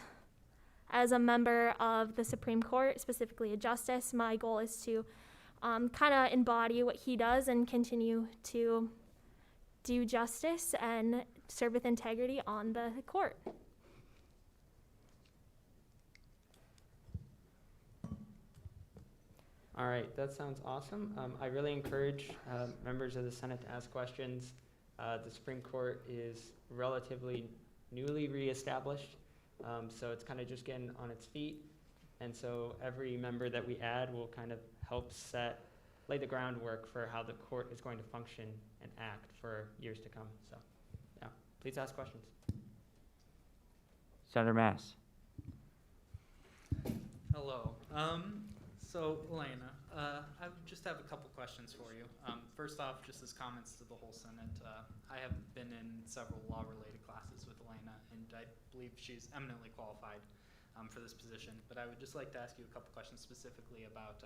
S14: a member of the Supreme Court, specifically a justice, my goal is to kind of embody what he does and continue to do justice and serve with integrity on the court.
S2: All right, that sounds awesome. I really encourage members of the Senate to ask questions. The Supreme Court is relatively newly reestablished, so it's kind of just getting on its feet. And so every member that we add will kind of help lay the groundwork for how the court is going to function and act for years to come. So, yeah, please ask questions.
S1: Senator Mass.
S13: Hello. So, Elena, I just have a couple questions for you. First off, just as comments to the whole Senate, I have been in several law-related classes with Elena, and I believe she's eminently qualified for this position. But I would just like to ask you a couple questions specifically about,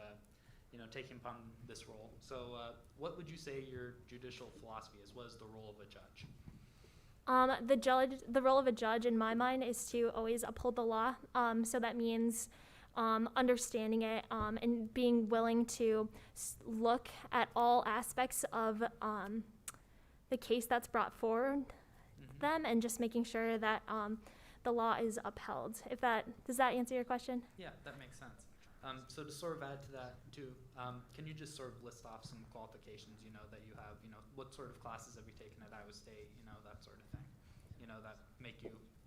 S13: taking upon this role. So, what would you say your judicial philosophy is? What is the role of a judge?
S14: The role of a judge, in my mind, is to always uphold the law. So that means understanding it and being willing to look at all aspects of the case that's brought forward them, and just making sure that the law is upheld. Does that answer your question?
S13: Yeah, that makes sense. So to sort of add to that too, can you just sort of list off some qualifications, that you have, what sort of classes have you taken at Iowa State, that sort of thing, that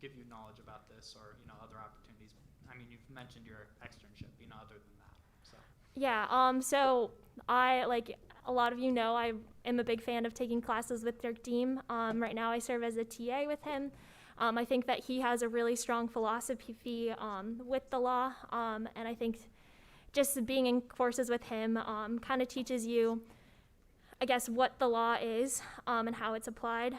S13: give you knowledge about this, or, other opportunities. I mean, you've mentioned your externship, other than that, so.
S14: Yeah, so I, like a lot of I am a big fan of taking classes with Dirk Deem. Right now I serve as a TA with him. I think that he has a really strong philosophy with the law, and I think just being in courses with him kind of teaches you, I guess, what the law is and how it's applied.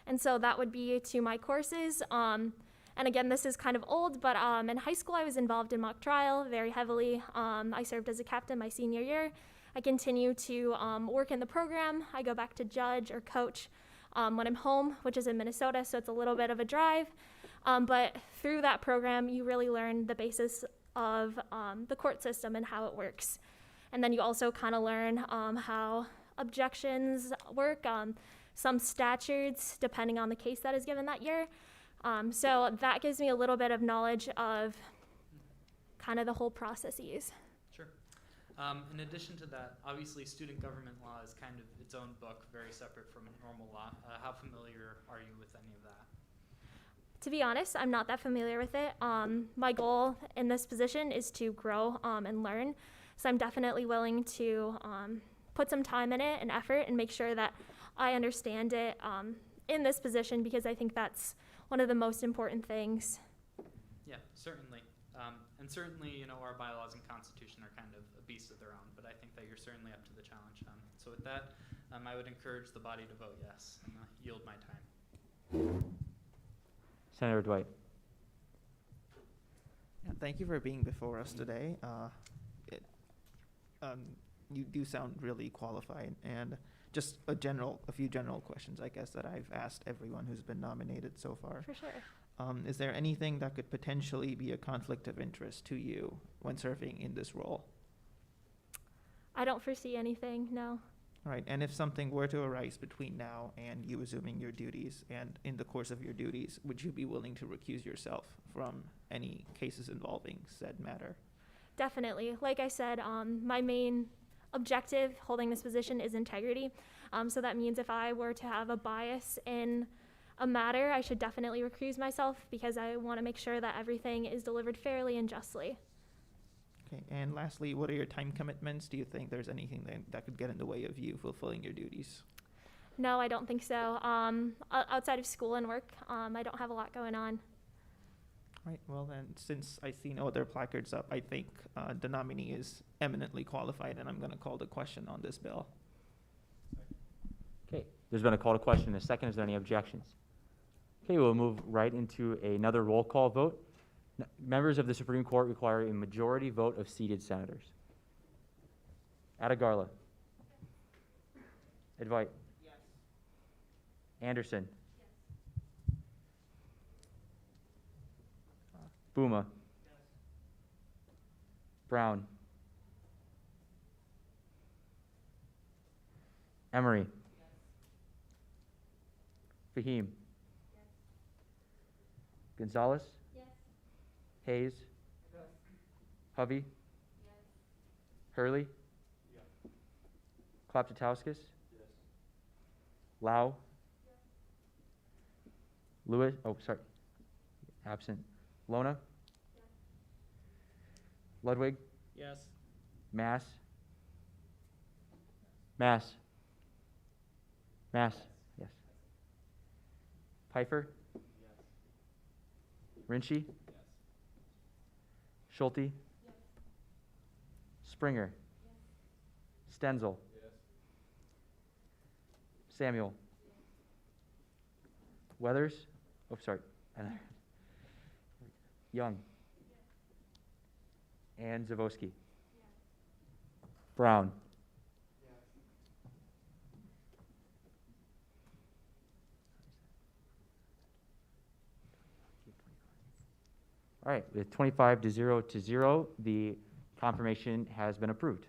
S14: And so that would be to my courses. And again, this is kind of old, but in high school I was involved in mock trial very heavily. I served as a captain my senior year. I continue to work in the program. I go back to judge or coach when I'm home, which is in Minnesota, so it's a little bit of a drive. But through that program, you really learn the basis of the court system and how it works. And then you also kind of learn how objections work, some statutes, depending on the case that is given that year. So that gives me a little bit of knowledge of kind of the whole processes.
S13: Sure. In addition to that, obviously student government law is kind of its own book, very separate from normal law. How familiar are you with any of that?
S14: To be honest, I'm not that familiar with it. My goal in this position is to grow and learn. So I'm definitely willing to put some time in it and effort and make sure that I understand it in this position, because I think that's one of the most important things.
S13: Yeah, certainly. And certainly, our bylaws and constitution are kind of a beast of their own, but I think that you're certainly up to the challenge. So with that, I would encourage the body to vote yes and yield my time.
S1: Senator Dwight.
S8: Yeah, thank you for being before us today. It, you do sound really qualified, and just a few general questions, I guess, that I've asked everyone who's been nominated so far.
S14: For sure.
S8: Is there anything that could potentially be a conflict of interest to you when serving in this role?
S14: I don't foresee anything, no.
S8: All right, and if something were to arise between now and you assuming your duties, and in the course of your duties, would you be willing to recuse yourself from any cases involving said matter?
S14: Definitely. Like I said, my main objective holding this position is integrity. So that means if I were to have a bias in a matter, I should definitely recuse myself because I want to make sure that everything is delivered fairly and justly.
S8: Okay, and lastly, what are your time commitments? Do you think there's anything that could get in the way of you fulfilling your duties?
S14: No, I don't think so. Outside of school and work, I don't have a lot going on.
S8: All right, well then, since I see no other placards up, I think the nominee is eminently qualified, and I'm going to call the question on this bill.
S1: Okay, there's been a call to question. A second, is there any objections? Okay, we'll move right into another roll call vote. Members of the Supreme Court require a majority vote of seated senators. Atagarla. Advite.
S8: Yes.
S1: Anderson. Yes. Buma.
S8: Yes.
S1: Brown. Emery. Yes. Fahim. Yes. Gonzalez.
S14: Yes.
S1: Hayes.
S8: Yes.
S1: Hovey.
S14: Yes.
S1: Hurley.
S8: Yes.
S1: Kloptowskis.
S8: Yes.
S1: Lau. Lewis. Oh, sorry. Absent. Lona. Ludwig.
S2: Yes.
S1: Mass. Mass. Mass. Yes. Pfeiffer. Rinchie. Schulte. Springer. Stenzel. Samuel. Weathers. Oh, sorry. Young. And Zavoski. Brown. All right, with 25 to 0, the confirmation has been approved.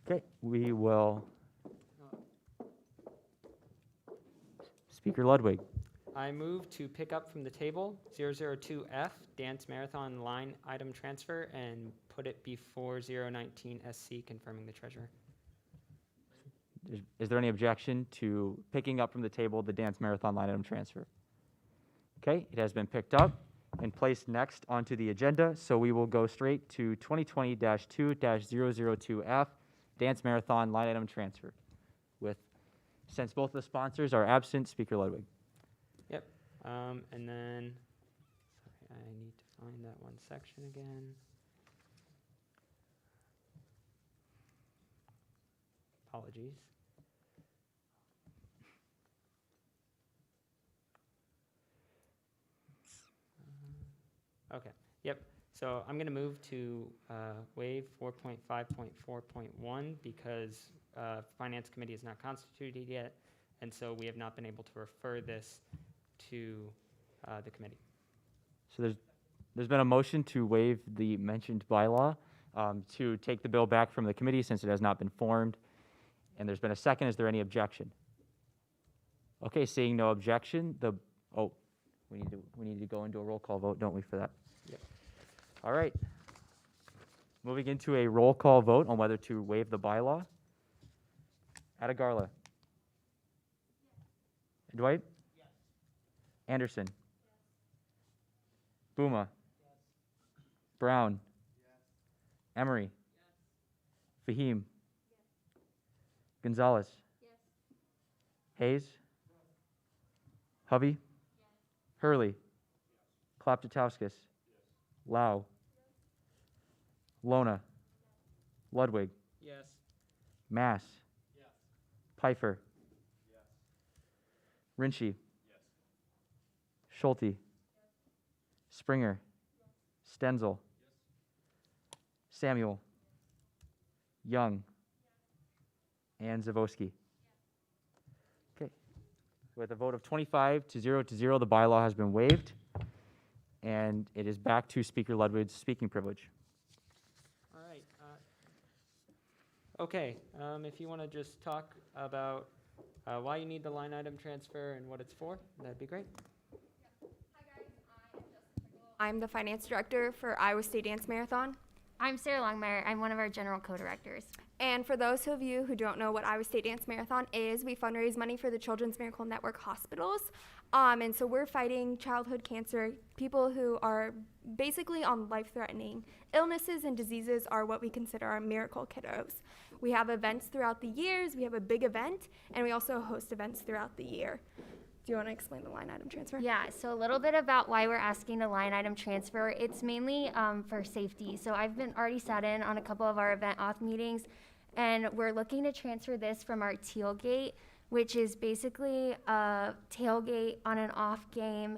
S1: Okay, we will. Speaker Ludwig.
S2: I move to pick up from the table 002F, Dance Marathon line item transfer, and put it before 019 SC, confirming the treasurer.
S1: Is there any objection to picking up from the table the dance marathon line item transfer? Okay, it has been picked up and placed next onto the agenda, so we will go straight to 2020-2-002F, dance marathon line item transfer. Since both the sponsors are absent, Speaker Ludwig.
S2: Yep, and then, sorry, I need to find that one section again. Apologies. Okay, yep. So I'm going to move to waive 4.5.4.1 because Finance Committee is not constituted yet, and so we have not been able to refer this to the committee.
S1: So there's been a motion to waive the mentioned bylaw to take the bill back from the committee since it has not been formed, and there's been a second. Is there any objection? Okay, seeing no objection, we need to go into a roll call vote, don't we, for that?
S2: Yep.
S1: All right. Moving into a roll call vote on whether to waive the bylaw. Atagarla. Dwight? Yes. Anderson? Yes. Buma? Yes. Brown? Yes. Emery? Yes. Fahim? Yes. Gonzalez? Yes. Hayes? Yes. Hovey? Yes. Hurley? Yes. Kloptowskis? Yes. Lau? Lona. Ludwig.
S2: Yes.
S1: Mass. Pfeiffer. Rinchi. Schulte. Springer. Stenzel. Samuel. Young. And Zavoski. Okay. With a vote of 25 to 0 to 0, the bylaw has been waived. And it is back to Speaker Ludwig's speaking privilege.
S2: All right. Okay, if you want to just talk about why you need the line item transfer and what it's for, that'd be great.
S15: I'm the finance director for Iowa State Dance Marathon.
S16: I'm Sarah Longmire. I'm one of our general co-directors.
S15: And for those of you who don't know what Iowa State Dance Marathon is, we fundraise money for the Children's Miracle Network hospitals. And so we're fighting childhood cancer. People who are basically on life-threatening illnesses and diseases are what we consider our miracle kiddos. We have events throughout the years. We have a big event, and we also host events throughout the year. Do you want to explain the line item transfer?
S16: Yeah, so a little bit about why we're asking the line item transfer. It's mainly for safety. So I've been already sat in on a couple of our event auth meetings, and we're looking to transfer this from our tailgate, which is basically a tailgate on an off game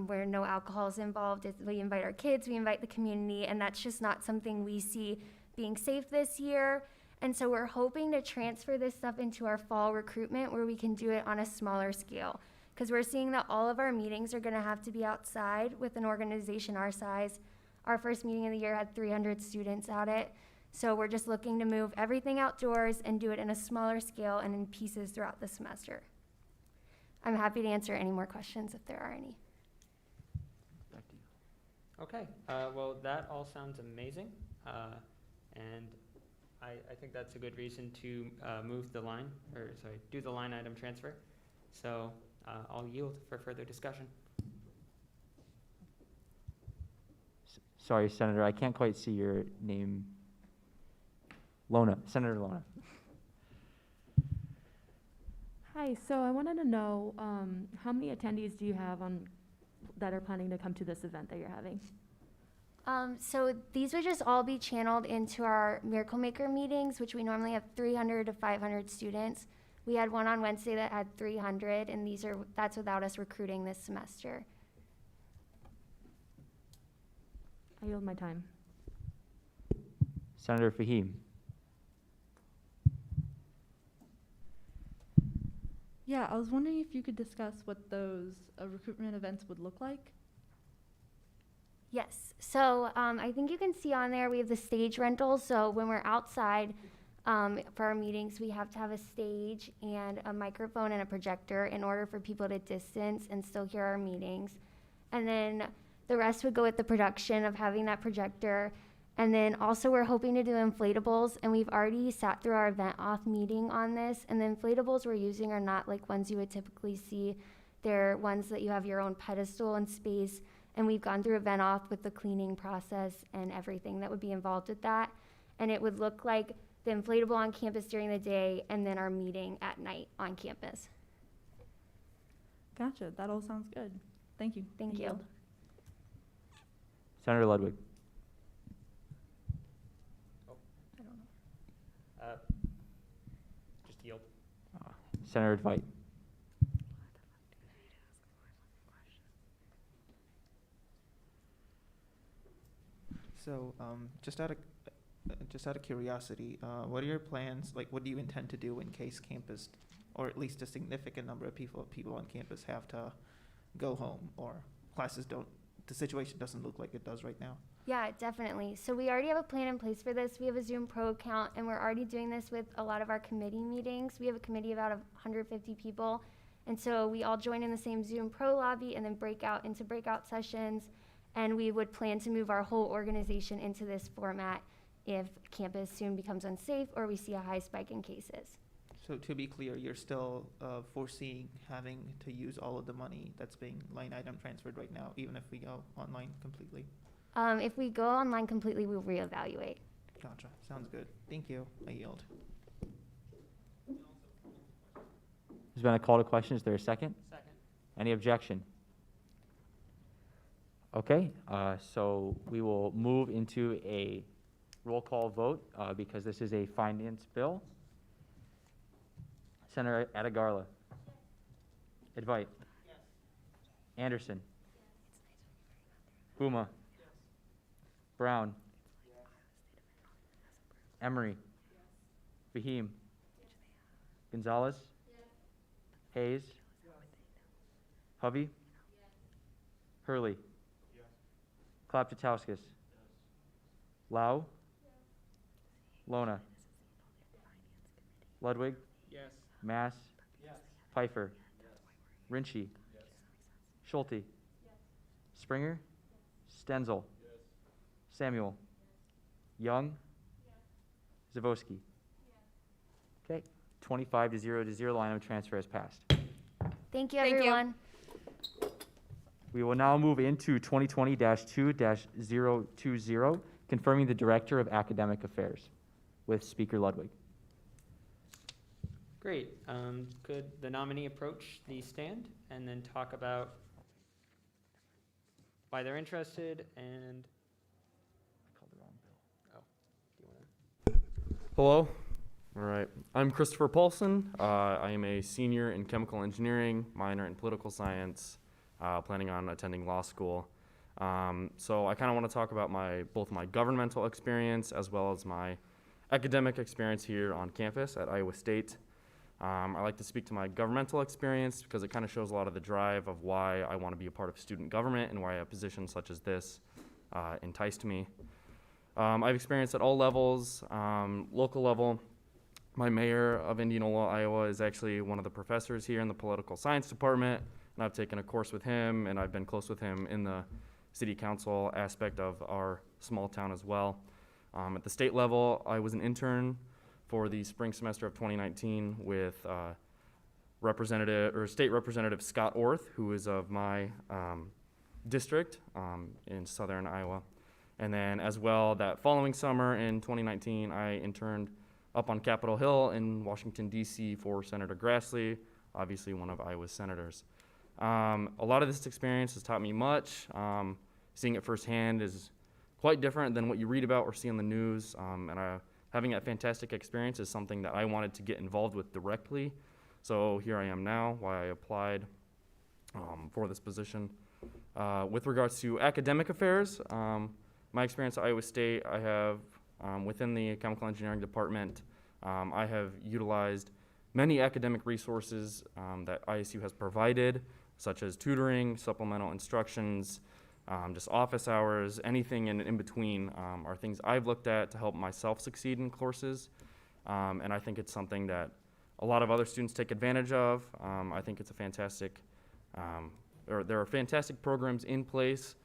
S16: where no alcohol is involved. We invite our kids, we invite the community, and that's just not something we see being safe this year. And so we're hoping to transfer this stuff into our fall recruitment where we can do it on a smaller scale. Because we're seeing that all of our meetings are gonna have to be outside with an organization our size. Our first meeting of the year had 300 students at it. So we're just looking to move everything outdoors and do it in a smaller scale and in pieces throughout the semester. I'm happy to answer any more questions if there are any.
S2: Okay, well, that all sounds amazing. And I think that's a good reason to do the line item transfer. So I'll yield for further discussion.
S1: Sorry, Senator, I can't quite see your name. Lona, Senator Lona.
S17: Hi, so I wanted to know how many attendees do you have that are planning to come to this event that you're having?
S16: So these would just all be channeled into our Miracle Maker meetings, which we normally have 300 to 500 students. We had one on Wednesday that had 300, and that's without us recruiting this semester.
S17: I yield my time.
S1: Senator Fahim.
S18: Yeah, I was wondering if you could discuss what those recruitment events would look like.
S16: Yes, so I think you can see on there we have the stage rentals. So when we're outside for our meetings, we have to have a stage and a microphone and a projector in order for people to distance and still hear our meetings. And then the rest would go with the production of having that projector. And then also we're hoping to do inflatables, and we've already sat through our event auth meeting on this. And the inflatables we're using are not like ones you would typically see. They're ones that you have your own pedestal and space. And we've gone through event auth with the cleaning process and everything that would be involved with that. And it would look like the inflatable on campus during the day and then our meeting at night on campus.
S18: Gotcha, that all sounds good. Thank you.
S16: Thank
S18: I
S16: you.
S18: yield.
S1: Senator Ludwig.
S2: I don't know. Just yield.
S1: Senator Dwight.
S8: So, just out of curiosity, what are your plans? Like, what do you intend to do in case campus, or at least a significant number of people on campus have to go home, or the situation doesn't look like it does right now?
S16: Yeah, definitely. So we already have a plan in place for this. We have a Zoom Pro account, and we're already doing this with a lot of our committee meetings. We have a committee of about 150 people, and so we all join in the same Zoom Pro lobby and then break out into breakout sessions. And we would plan to move our whole organization into this format if campus soon becomes unsafe or we see a high spike in cases.
S8: So to be clear, you're still foreseeing having to use all of the money that's being line item transferred right now, even if we go online completely?
S16: If we go online completely, we'll reevaluate.
S8: Gotcha. Sounds good. Thank you. I yield.
S1: There's been a call to question. Is there a second?
S2: Second.
S1: Any objection? Okay, so we will move into a roll call vote because this is a finance bill. Senator Adigarla. Advite. Anderson. Buma. Brown. Emery. Fahim. Gonzalez. Hayes. Hovey. Hurley. Klaptatowskis. Lau. Lona. Ludwig.
S2: Yes.
S1: Mass. Pfeiffer. Rinchi. Schulte. Springer. Stenzel. Samuel. Young. Zavosky. Okay, 25 to 0 to 0, line item transfer has passed.
S16: Thank you,
S15: Thank you.
S16: everyone.
S1: We will now move into 2020-2-020, confirming the Director of Academic Affairs with Speaker Ludwig.
S2: Great. Could the nominee approach the stand and then talk about why they're interested and.
S1: I called the wrong bill.
S2: Oh, do you want to?
S19: Hello. All right. I'm Christopher Paulson. I am a senior in chemical engineering, minor in political science, planning on attending law school. So I kind of want to talk about both my governmental experience as well as my academic experience here on campus at Iowa State. I like to speak to my governmental experience because it kind of shows a lot of the drive of why I want to be a part of student government and why a position such as this enticed me. I've experienced at all levels, local level. My mayor of Indianola, Iowa is actually one of the professors here in the political science department, and I've taken a course with him, and I've been close with him in the city council aspect of our small town as well. At the state level, I was an intern for the spring semester of 2019 with State Representative Scott Orth, who is of my district in southern Iowa. And then as well, that following summer in 2019, I interned up on Capitol Hill in Washington, D.C. for Senator Grassley, obviously one of Iowa's senators. A lot of this experience has taught me much. Seeing it firsthand is quite different than what you read about or see on the news. Having that fantastic experience is something that I wanted to get involved with directly. So here I am now, why I applied for this position. With regards to academic affairs, my experience at Iowa State, I have, within the chemical engineering department, I have utilized many academic resources that ISU has provided, such as tutoring, supplemental instructions, just office hours, anything in between are things I've looked at to help myself succeed in courses. And I think it's something that a lot of other students take advantage of. I think it's a fantastic, there are fantastic programs in place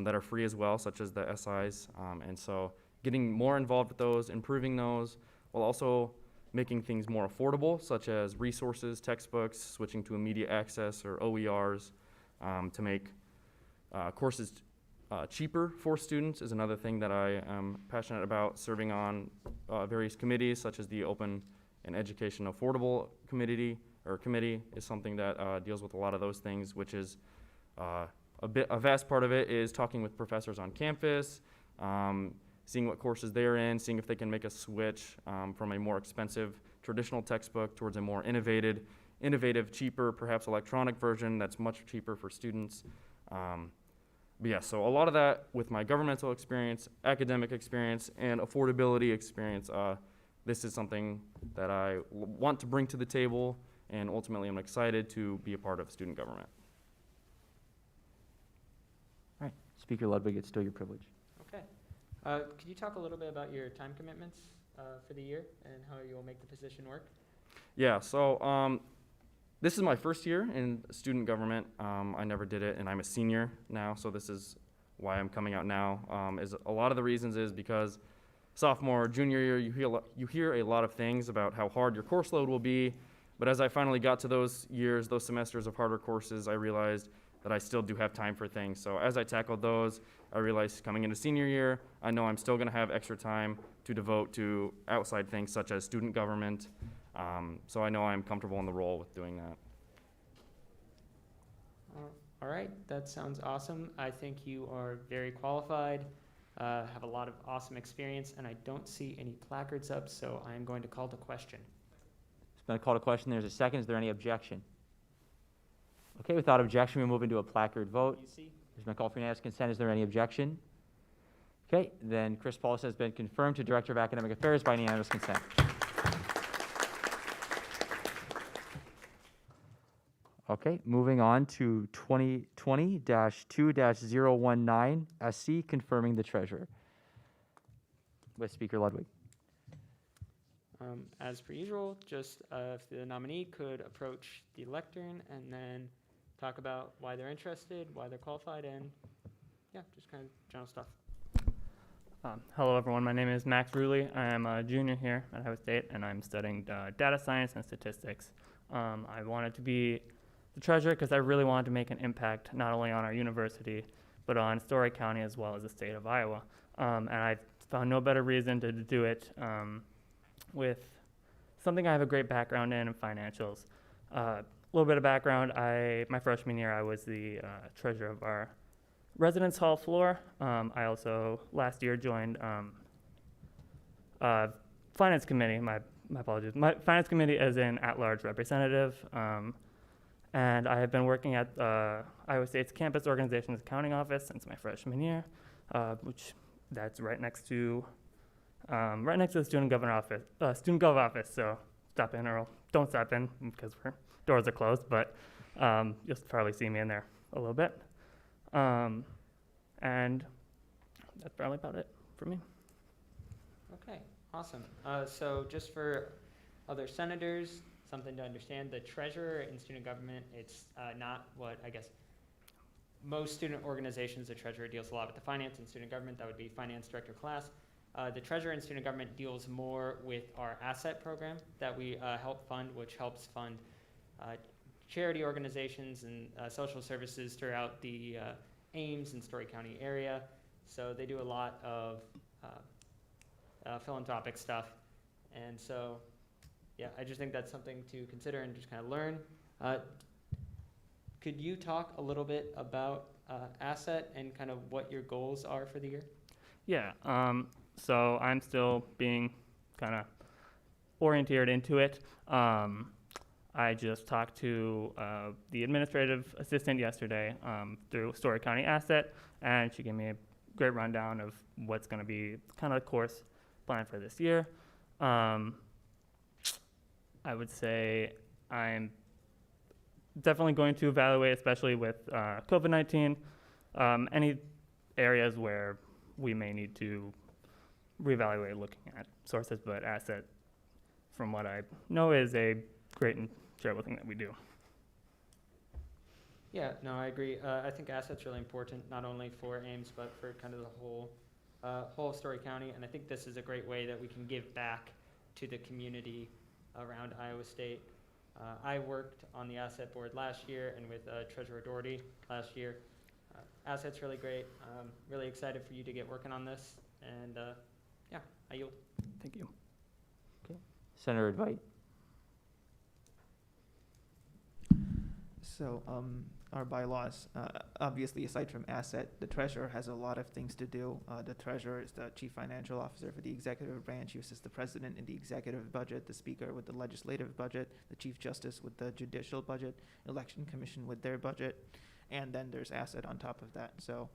S19: that are free as well, such as the SIs. And so getting more involved with those, improving those, while also making things more affordable, such as resources, textbooks, switching to immediate access or OERs to make courses cheaper for students is another thing that I am passionate about. Serving on various committees, such as the Open and Education Affordable Committee is something that deals with a lot of those things, which is a vast part of it is talking with professors on campus, seeing what courses they're in, seeing if they can make a switch from a more expensive traditional textbook towards a more innovative, cheaper, perhaps electronic version that's much cheaper for students. But yeah, so a lot of that with my governmental experience, academic experience, and affordability experience, this is something that I want to bring to the table, and ultimately I'm excited to be a part of student government.
S1: All right, Speaker Ludwig, it's still your privilege.
S2: Okay. Could you talk a little bit about your time commitments for the year and how you will make the position work?
S19: Yeah, so this is my first year in student government. I never did it, and I'm a senior now, so this is why I'm coming out now. Is a lot of the reasons is because sophomore, junior year, you hear a lot of things about how hard your course load will be, but as I finally got to those years, those semesters of harder courses, I realized that I still do have time for things. So as I tackled those, I realized coming into senior year, I know I'm still gonna have extra time to devote to outside things such as student government. So I know I'm comfortable in the role with doing that.
S2: All right, that sounds awesome. I think you are very qualified have a lot of awesome experience, and I don't see any placards up, so I am going to call the question.
S1: It's been called a question. There's a second. Is there any objection? Okay, without objection, we move into a placard vote. There's been a call for unanimous consent. Is there any objection? Okay, then Chris Paulus has been confirmed to Director of Academic Affairs by unanimous consent. Okay, moving on to 2020-2-019 SC, confirming the treasurer. With Speaker Ludwig.
S2: As per usual, just if the nominee could approach the lectern and then talk about why they're interested, why they're qualified, and yeah, just kind of general stuff.
S20: Hello everyone, my name is Max Ruley. I am a junior here at Iowa State and I'm studying data science and statistics. I wanted to be the treasurer because I really wanted to make an impact not only on our university but on Story County as well as the state of Iowa. And I found no better reason to do it with something I have a great background in financials. A little bit of background, my freshman year I was the treasurer of our residence hall floor. I also last year joined finance committee, my apologies, my finance committee as an at-large representative. And I have been working at Iowa State's Campus Organizations Accounting Office since my freshman year, which that's right next to the student gov office. So stop in or don't stop in because doors are closed, but you'll probably see me in there a little bit. And that's probably about it for me.
S2: Okay, awesome. So just for other senators, something to understand, the treasurer in student government, it's not what I guess most student organizations, the treasurer deals a lot with the finance and student government. That would be finance director class. The treasurer in student government deals more with our asset program that we help fund, which helps fund charity organizations and social services throughout the Ames and Story County area. So they do a lot of philanthropic stuff. And so, yeah, I just think that's something to consider and just kind of learn. Could you talk a little bit about asset and kind of what your goals are for the year?
S20: Yeah, so I'm still being kind of oriented into it. I just talked to the administrative assistant yesterday through Story County Asset, and she gave me a great rundown of what's going to be kind of the course plan for this year. I would say I'm definitely going to evaluate, especially with COVID-19, any areas where we may need to reevaluate looking at sources, but asset, from what I know, is a great and shareable thing that we do.
S2: Yeah, no, I agree. I think asset's really important, not only for Ames, but for kind of the whole of Story County. And I think this is a great way that we can give back to the community around Iowa State. I worked on the asset board last year and with Treasurer Doherty last year. Asset's really great. Really excited for you to get working on this. And yeah, I yield.
S20: Thank you.
S1: Okay. Senator Dwight.
S8: So our bylaws, obviously aside from asset, the treasurer has a lot of things to do. The treasurer is the chief financial officer for the executive branch. He assists the president in the executive budget, the speaker with the legislative budget, the chief justice with the judicial budget, election commission with their budget, and then there's asset on top of that. So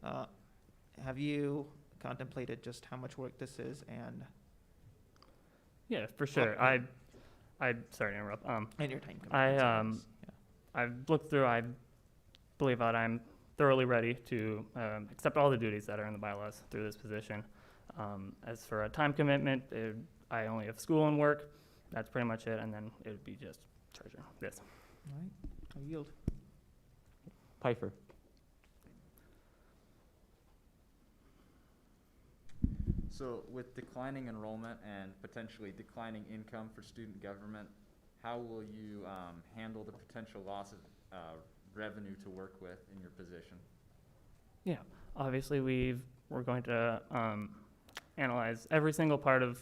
S8: have you contemplated just how much work this is? And
S20: yeah, for sure. I sorry to interrupt.
S8: And your time commitments.
S20: I've looked through, I believe that I'm thoroughly ready to accept all the duties that are in the bylaws through this position. As for a time commitment, I only have school and work. That's pretty much it, and then it would be just treasurer. This.
S8: All right, I yield.
S1: Pfeiffer.
S11: So with declining enrollment and potentially declining income for student government, how will you handle the potential loss of revenue to work with in your position?
S20: Yeah, obviously we're going to analyze every single part of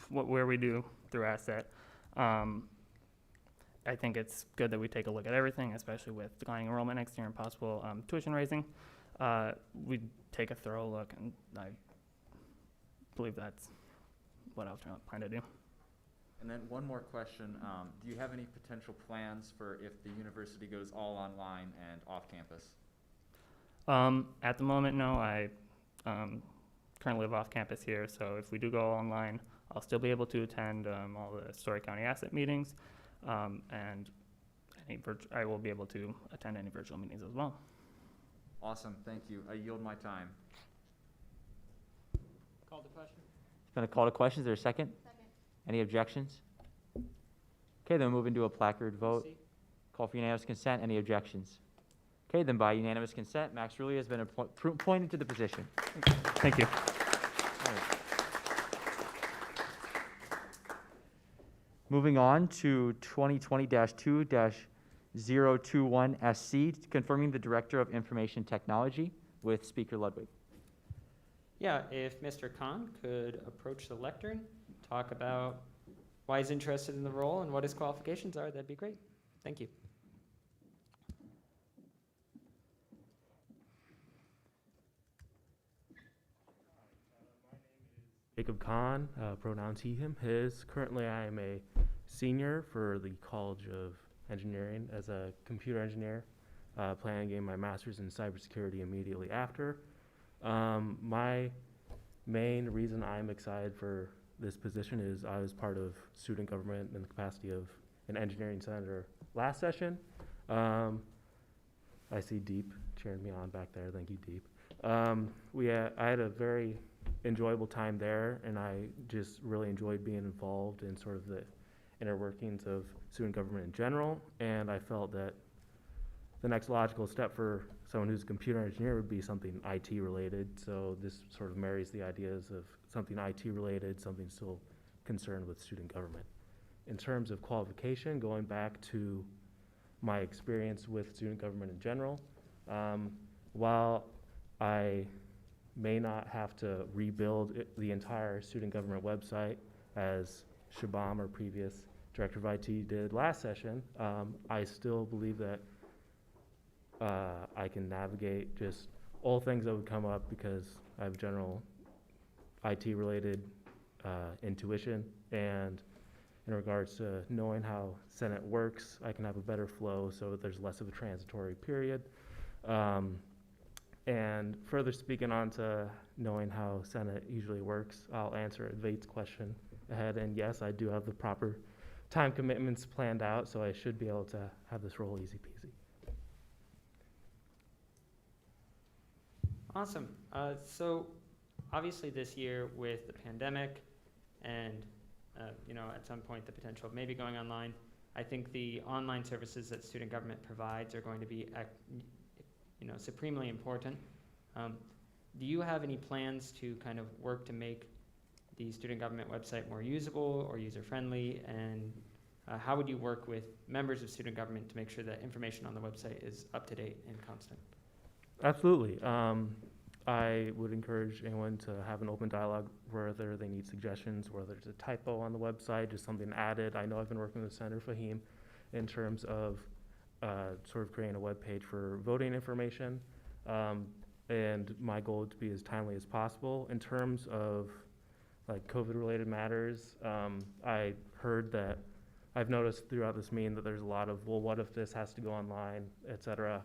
S20: where we do through asset. I think it's good that we take a look at everything, especially with declining enrollment next year and possible tuition raising. we'd take a thorough look, and I believe that's what I was planning to do.
S11: And then one more question, do you have any potential plans for if the university goes all online and off campus?
S20: At the moment, no. I currently live off campus here, so if we do go online, I'll still be able to attend all the Story County Asset meetings, and I will be able to attend any virtual meetings as well.
S11: Awesome, thank you. I yield my time.
S2: Call the question.
S1: It's been a call to questions. Is there a second? Second. Any objections? Okay, then we'll move into a placard vote. Call for unanimous consent. Any objections? Okay, then by unanimous consent, Max Rulli has been appointed to the position.
S20: Thank you.
S1: All right. Moving on to 2020-2-021SC, confirming the Director of Information Technology with Speaker Ludwig.
S2: Yeah, if Mr. Khan could approach the lectern, talk about why he's interested in the role and what his qualifications are, that'd be great. Thank you.
S21: Jacob Khan, pronouns he, him, his. Currently, I am a senior for the College of Engineering as a computer engineer, planning on getting my master's in cybersecurity immediately after. My main reason I'm excited for this position is I was part of student government in the capacity of an engineering senator last session. I see Deep cheering me on back there. Thank you, Deep. I had a very enjoyable time there, and I just really enjoyed being involved in sort of the inner workings of student government in general, and I felt that the next logical step for someone who's a computer engineer would be something IT related, so this sort of marries the ideas of something IT related, something still concerned with student government. In terms of qualification, going back to my experience with student government in general, while I may not have to rebuild the entire student government website as Shabam, our previous director of IT, did last session, I still believe that I can navigate just all things that would come up because I have general IT-related intuition, and in regards to knowing how Senate works, I can have a better flow so that there's less of a transitory period. And further speaking on to knowing how Senate usually works, I'll answer Vate's question ahead. And yes, I do have the proper time commitments planned out, so I should be able to have this role easy peasy.
S2: Awesome. So obviously this year with the pandemic and at some point the potential of maybe going online, I think the online services that student government provides are going to be supremely important. Do you have any plans to kind of work to make the student government website more usable or user-friendly? And how would you work with members of student government to make sure that information on the website is up-to-date and constant?
S21: Absolutely. I would encourage anyone to have an open dialogue whether they need suggestions, whether there's a typo on the website, just something added. I know I've been working with Senator Fahim in terms of sort of creating a web page for voting information, and my goal would be as timely as possible. In terms of like COVID-related matters, I heard that I've noticed throughout this meeting that there's a lot of, well, what if this has to go online, et cetera.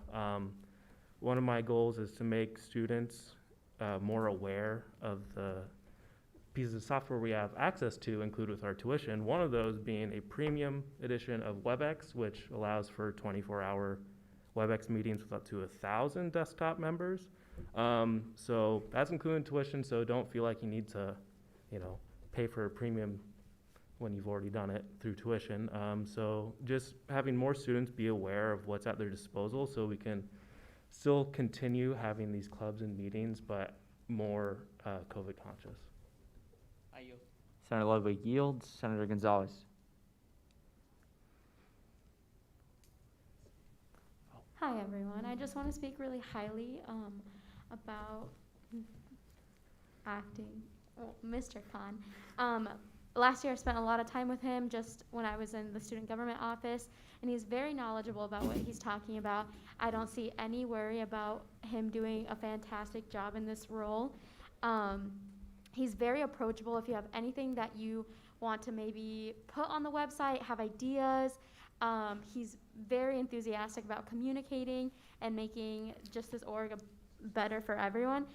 S21: One of my goals is to make students more aware of the pieces of software we have access to include with our tuition. One of those being a premium edition of WebEx, which allows for 24-hour WebEx meetings with up to 1,000 desktop members. So that's including tuition, so don't feel like you need to, pay for a premium when you've already done it through tuition. So just having more students be aware of what's at their disposal so we can still continue having these clubs and meetings, but more COVID conscious.
S2: I yield.
S1: Senator Ludwig yields. Senator Gonzalez.
S17: Hi, everyone. I just want to speak really highly about Mr. Khan.
S14: last year I spent a lot of time with him just when I was in the student government office, and he's very knowledgeable about what he's talking about. I don't see any worry about him doing a fantastic job in this role. He's very approachable. If you have anything that you want to maybe put on the website, have ideas, he's very enthusiastic about communicating and making just this org better for everyone.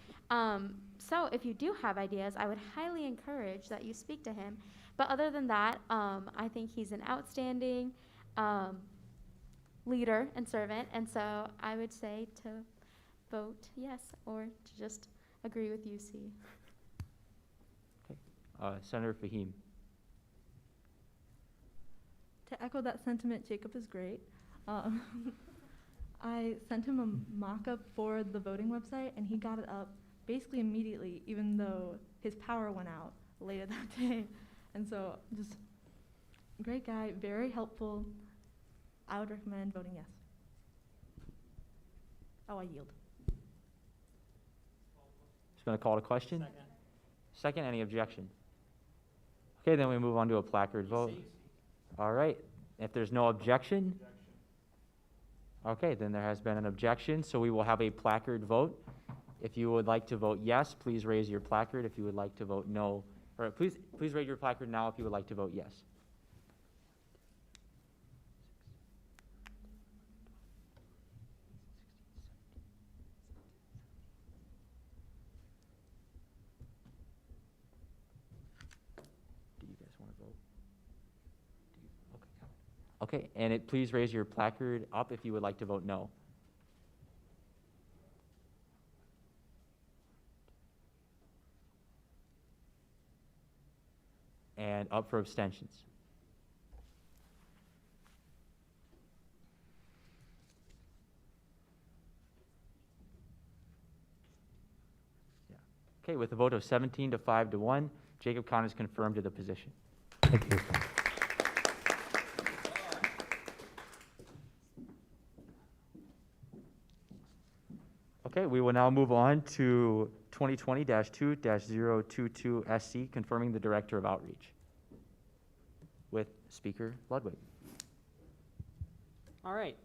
S14: So if you do have ideas, I would highly encourage that you speak to him. But other than that, I think he's an outstanding leader and servant, and so I would say to vote yes or to just agree with UC.
S1: Senator Fahim.
S18: To echo that sentiment, Jacob is great. I sent him a mock-up for the voting website, and he got it up basically immediately, even though his power went out later that day. And so, just great guy, very helpful. I would recommend voting yes. Oh, I yield.
S1: Just going to call to question? Second, any objection? Okay, then we move on to a placard vote. All right, if there's no objection, okay, then there has been an objection, so we will have a placard vote. If you would like to vote yes, please raise your placard. If you would like to vote no, or please raise your placard now if you would like to vote yes. Do you guys want to vote? Okay, and please raise your placard up if you would like to vote no. And up for abstentions. Yeah. Okay, with a vote of 17 to 5 to 1, Jacob Kahn is confirmed to the position. Thank you. Okay, we will now move on to 2020-2-022 SC, confirming the Director of Outreach with Speaker Ludwig.
S2: All right,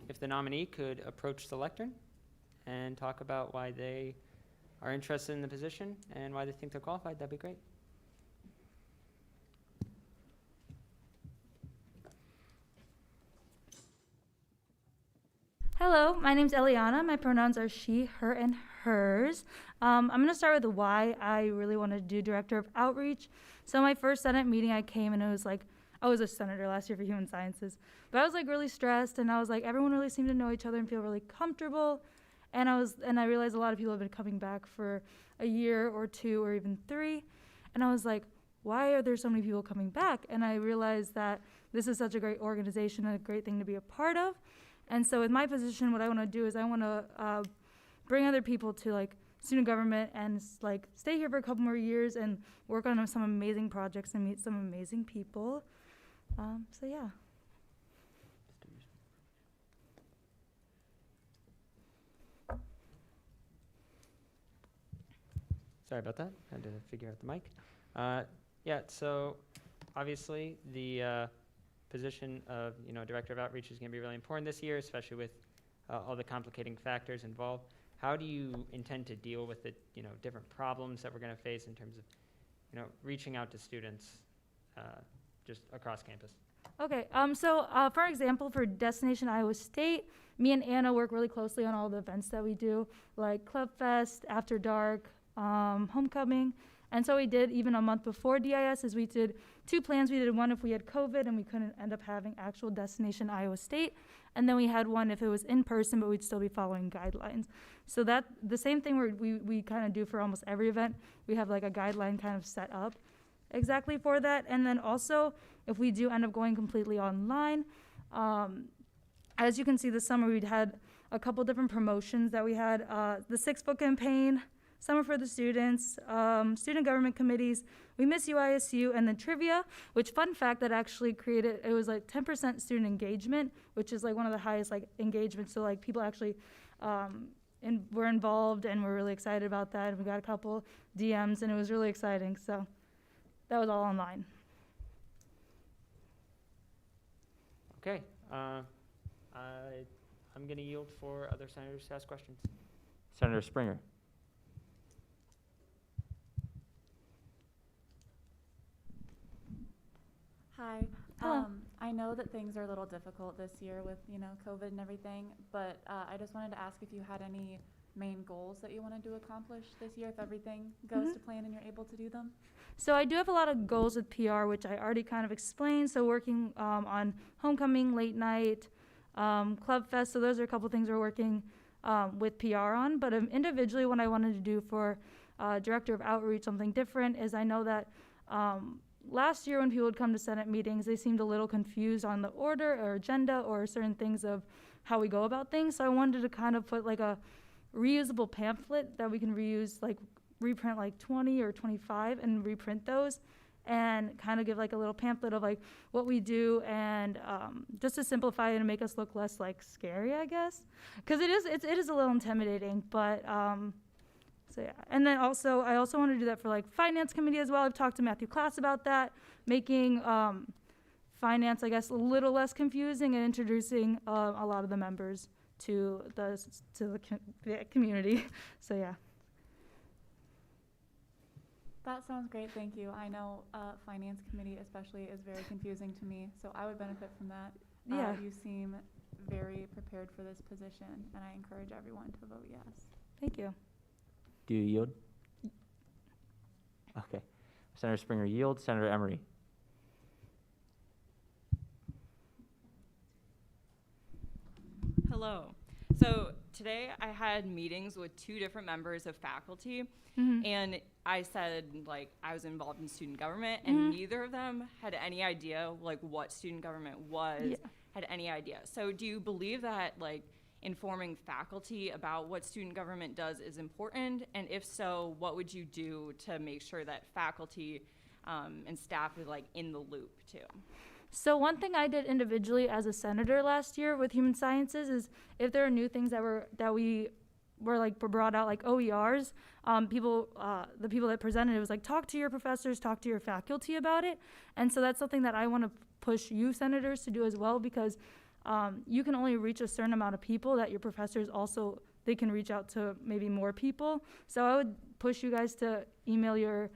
S2: if the nominee could approach the lectern and talk about why they are interested in the position and why they think they're qualified, that'd be great.
S5: Hello, my name's Eliana. My pronouns are she, her, and hers. I'm going to start with why I really wanted to do Director of Outreach. So my first Senate meeting I came, and it was like, I was a senator last year for Human Sciences, but I was like really stressed, and I was like, everyone really seemed to know each other and feel really comfortable. And I realized a lot of people have been coming back for a year or two or even 3. And I was like, why are there so many people coming back? And I realized that this is such a great organization and a great thing to be a part of. And so with my position, what I want to do is I want to bring other people to like student government and like stay here for a couple more years and work on some amazing projects and meet some amazing people. So yeah.
S2: Sorry about that. Had to figure out the mic. Yeah, so obviously the position of Director of Outreach is going to be really important this year, especially with all the complicating factors involved. How do you intend to deal with the different problems that we're going to face in terms of reaching out to students just across campus?
S5: Okay, so for example, for Destination Iowa State, me and Anna work really closely on all the events that we do, like Club Fest, After Dark, Homecoming. And so we did, even a month before DIS, is we did 2 plans. We did one if we had COVID and we couldn't end up having actual Destination Iowa State. And then we had one if it was in person, but we'd still be following guidelines. So that, the same thing we kind of do for almost every event. We have like a guideline kind of set up exactly for that. And then also, if we do end up going completely online, as you can see this summer, we'd had a couple different promotions that we had. The 6-Foot campaign, Summer for the Students, student government committees, We Miss You ISU, and then trivia, which fun fact that actually created, it was like 10% student engagement, which is like one of the highest like engagements. So like people actually were involved and we're really excited about that. And we got a couple DMs and it was really exciting. So that was all online.
S2: Okay, I'm going to yield for other senators to ask questions.
S1: Senator Springer.
S3: Hi.
S5: Hello.
S3: I know that things are a little difficult this year with, COVID and everything, but I just wanted to ask if you had any main goals that you wanted to accomplish this year, if everything goes to plan and you're able to do them.
S5: So I do have a lot of goals with PR, which I already kind of explained. So working on homecoming, late night, Club Fest. So those are a couple things we're working with PR on. But individually, what I wanted to do for Director of Outreach, something different, is I know that last year when people would come to Senate meetings, they seemed a little confused on the order or agenda or certain things of how we go about things. So I wanted to kind of put like a reusable pamphlet that we can reuse, like reprint like 20 or 25 and reprint those and kind of give like a little pamphlet of like what we do and just to simplify it and make us look less like scary, I guess. Because it is a little intimidating, but so yeah. And then also, I also want to do that for like finance committee as well. I've talked to Matthew Klass about that, making finance, I guess, a little less confusing and introducing a lot of the members to the community. So yeah.
S3: That sounds great, thank you. I know finance committee especially is very confusing to me, so I would benefit from that.
S5: Yeah.
S3: You seem very prepared for this position, and I encourage everyone to vote yes.
S5: Thank you.
S1: Do you yield? Okay. Senator Springer yields. Senator Emery.
S22: Hello. So today I had meetings with 2 different members of faculty, and I said like I was involved in student government, and neither of them had any idea like what student government was, had any idea. So do you believe that like informing faculty about what student government does is important? And if so, what would you do to make sure that faculty and staff is like in the loop too?
S5: So one thing I did individually as a senator last year with human sciences is if there are new things that we were like brought out, like OERs, the people that presented it was like, talk to your professors, talk to your faculty about it. And so that's something that I want to push you senators to do as well, because you can only reach a certain amount of people that your professors also, they can reach out to maybe more people. So I would push you guys to email your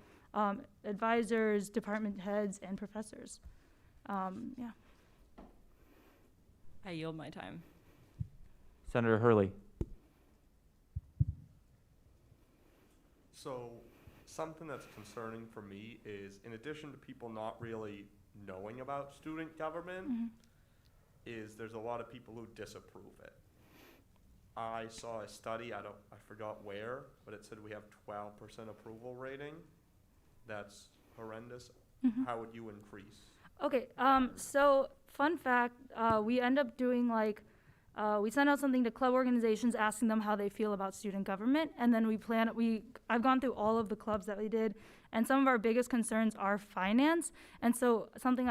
S5: advisors, department heads, and professors. Yeah.
S22: I yield my time.
S1: Senator Hurley.
S10: So something that's concerning for me is, in addition to people not really knowing about student government, is there's a lot of people who disapprove it. I saw a study, I forgot where, but it said we have 12% approval rating. That's horrendous. How would you increase?
S5: Okay, so fun fact, we end up doing like, we send out something to club organizations asking them how they feel about student government, and then I've gone through all of the clubs that we did, and some of our biggest concerns are finance, and so something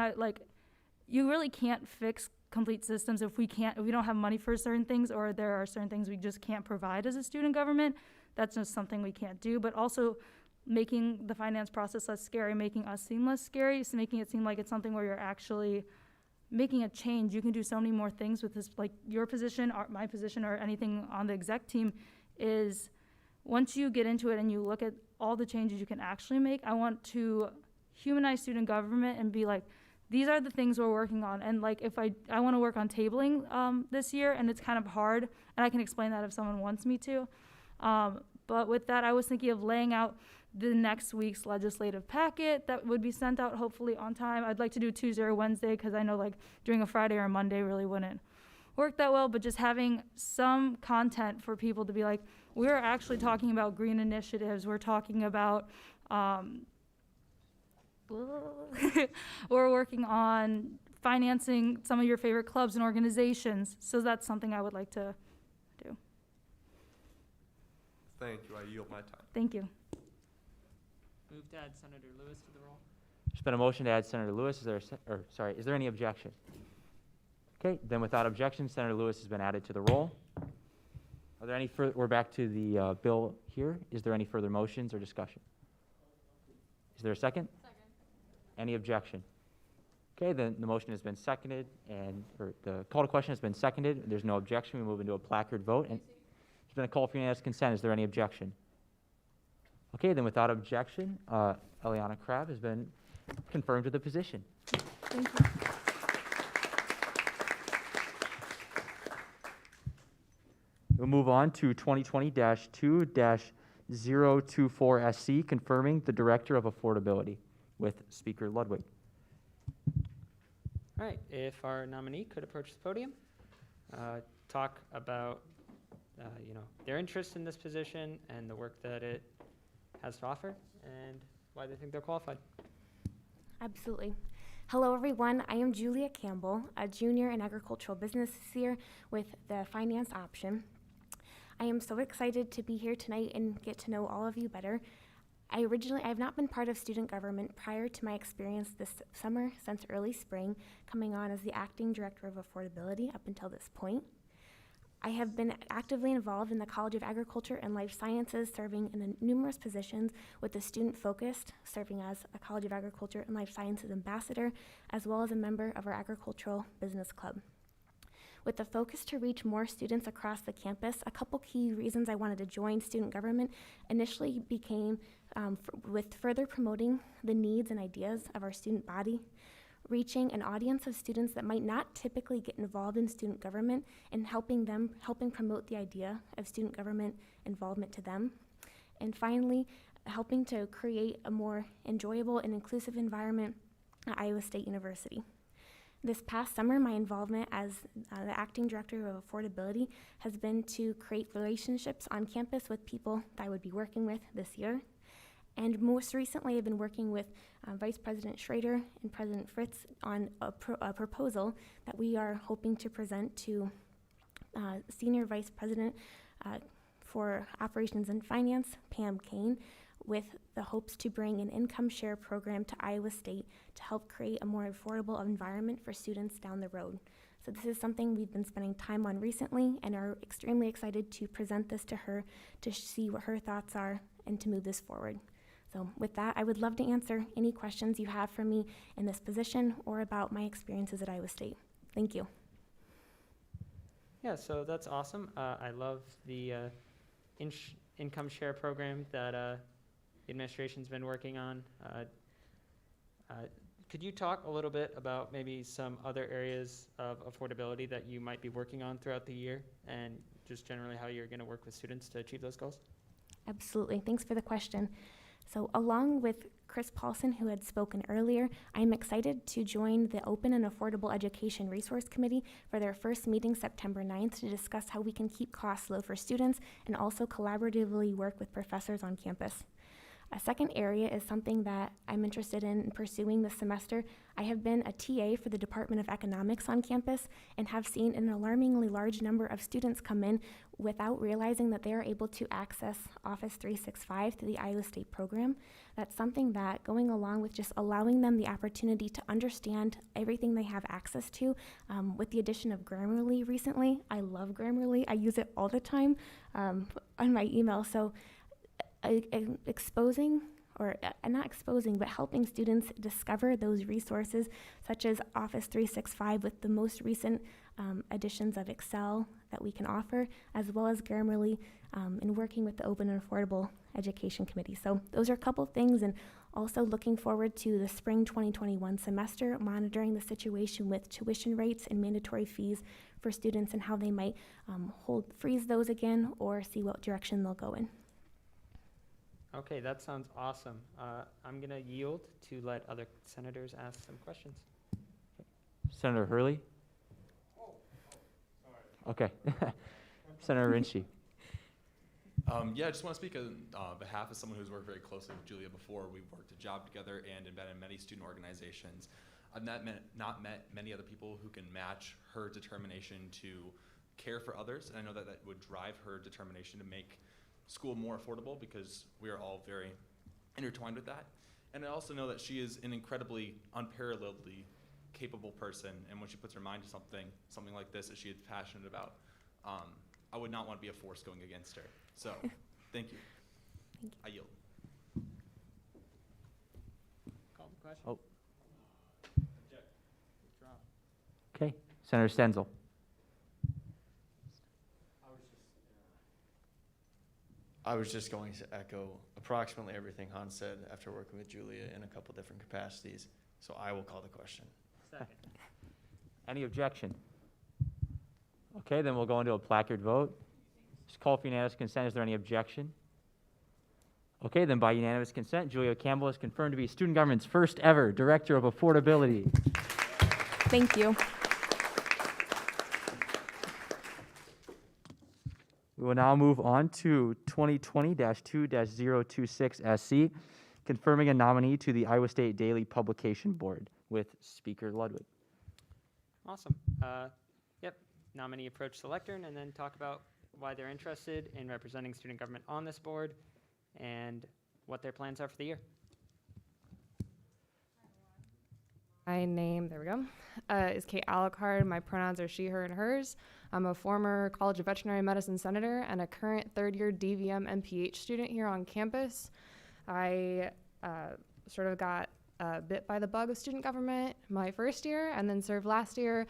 S5: you really can't fix complete systems if we don't have money for certain things, or there are certain things we just can't provide as a student government. That's just something we can't do, but also making the finance process less scary, making us seem less scary, so making it seem like it's something where you're actually making a change. You can do so many more things with this, like your position, or my position, or anything on the exec team, is once you get into it and you look at all the changes you can actually make, I want to humanize student government and be like, these are the things we're working on. And like, if I want to work on tabling this year, and it's kind of hard, and I can explain that if someone wants me to. But with that, I was thinking of laying out the next week's legislative packet that would be sent out hopefully on time. I'd like to do Tuesday or Wednesday, because I know like doing a Friday or a Monday really wouldn't work that well, but just having some content for people to be like, we're actually talking about green initiatives, we're talking about, we're working on financing some of your favorite clubs and organizations. So that's something I would like to do.
S10: Thank you, I yield my time.
S5: Thank you.
S2: Move to add Senator Lewis to the roll.
S1: There's been a motion to add Senator Lewis. Is there any objection? Okay, then without objection, Senator Lewis has been added to the roll. Are there any further, we're back to the bill here. Is there any further motions or discussion? Is there a second? Any objection? Okay, then the motion has been seconded or the call to question has been seconded. There's no objection. We move into a placard vote. And there's been a call for unanimous consent. Is there any objection? Okay, then without objection, Eliana Crabb has been confirmed to the position.
S17: Thank you.
S1: We'll move on to 2020-2-024SC, confirming the Director of Affordability with Speaker Ludwig.
S2: All right, if our nominee could approach the podium, talk about, their interest in this position and the work that it has to offer and why they think they're qualified.
S4: Absolutely. Hello, everyone. I am Julia Campbell, a junior in agricultural business this year with the finance option. I am so excited to be here tonight and get to know all of you better. I have not been part of student government prior to my experience this summer since early spring, coming on as the acting director of affordability up until this point. I have been actively involved in the College of Agriculture and Life Sciences, serving in numerous positions with the student focused, serving as a College of Agriculture and Life Sciences ambassador, as well as a member of our agricultural business club. With the focus to reach more students across the campus, a couple key reasons I wanted to join student government initially became with further promoting the needs and ideas of our student body, reaching an audience of students that might not typically get involved in student government and helping promote the idea of student government involvement to them. And finally, helping to create a more enjoyable and inclusive environment at Iowa State University. This past summer, my involvement as the acting director of affordability has been to create relationships on campus with people that I would be working with this year. And most recently, I've been working with Vice President Schrader and President Fritz on a proposal that we are hoping to present to Senior Vice President for Operations and Finance, Pam Kane, with the hopes to bring an income share program to Iowa State to help create a more affordable environment for students down the road. So this is something we've been spending time on recently and are extremely excited to present this to her to see what her thoughts are and to move this forward. So with that, I would love to answer any questions you have for me in this position or about my experiences at Iowa State. Thank you.
S2: Yeah, so that's awesome. I love the income share program that the administration's been working on. Could you talk a little bit about maybe some other areas of affordability that you might be working on throughout the year and just generally how you're going to work with students to achieve those goals?
S4: Absolutely. Thanks for the question. So along with Chris Paulson, who had spoken earlier, I'm excited to join the Open and Affordable Education Resource Committee for their first meeting September 9th to discuss how we can keep costs low for students and also collaboratively work with professors on campus. A second area is something that I'm interested in pursuing this semester. I have been a TA for the Department of Economics on campus and have seen an alarmingly large number of students come in without realizing that they are able to access Office 365 through the Iowa State program. That's something that, going along with just allowing them the opportunity to understand everything they have access to, with the addition of Grammarly recently. I love Grammarly. I use it all the time on my email. So exposing, or not exposing, but helping students discover those resources such as Office 365 with the most recent additions of Excel that we can offer, as well as Grammarly, and working with the Open and Affordable Education Committee. So those are a couple things, and also looking forward to the spring 2021 semester, monitoring the situation with tuition rates and mandatory fees for students and how they might freeze those again or see what direction they'll go in.
S2: Okay, that sounds awesome. I'm going to yield to let other senators ask some questions.
S1: Senator Hurley? Okay. Senator Rinchi.
S9: Yeah, I just want to speak on behalf of someone who's worked very closely with Julia before. We've worked a job together and been in many student organizations. I've not met many other people who can match her determination to care for others, and I know that that would drive her determination to make school more affordable because we are all very intertwined with that. And I also know that she is an incredibly unparalleledly capable person, and when she puts her mind to something like this that she is passionate about, I would not want to be a force going against her. So, thank you.
S4: Thank you.
S2: I yield. Call the question.
S1: Oh, Okay, Senator Stenzel.
S6: I was just going to echo approximately everything Hans said after working with Julia in a couple different capacities, so I will call the question.
S1: Any objection? Okay, then we'll go into a placard vote. Just call for unanimous consent. Is there any objection? Okay, then by unanimous consent, Julia Campbell is confirmed to be student government's first ever Director of Affordability.
S4: Thank you.
S1: We will now move on to 2020-2-026 SC, confirming a nominee to the Iowa State Daily Publication Board with Speaker Ludwig.
S2: Awesome. Yep, nominee approach the lectern and then talk about why they're interested in representing student government on this board and what their plans are for the year.
S12: My name, there we go, is Kate Alucard. My pronouns are she, her, and hers. I'm a former College of Veterinary Medicine senator and a current third-year DVM MPH student here on campus. I sort of got bit by the bug of student government my first year and then served last year.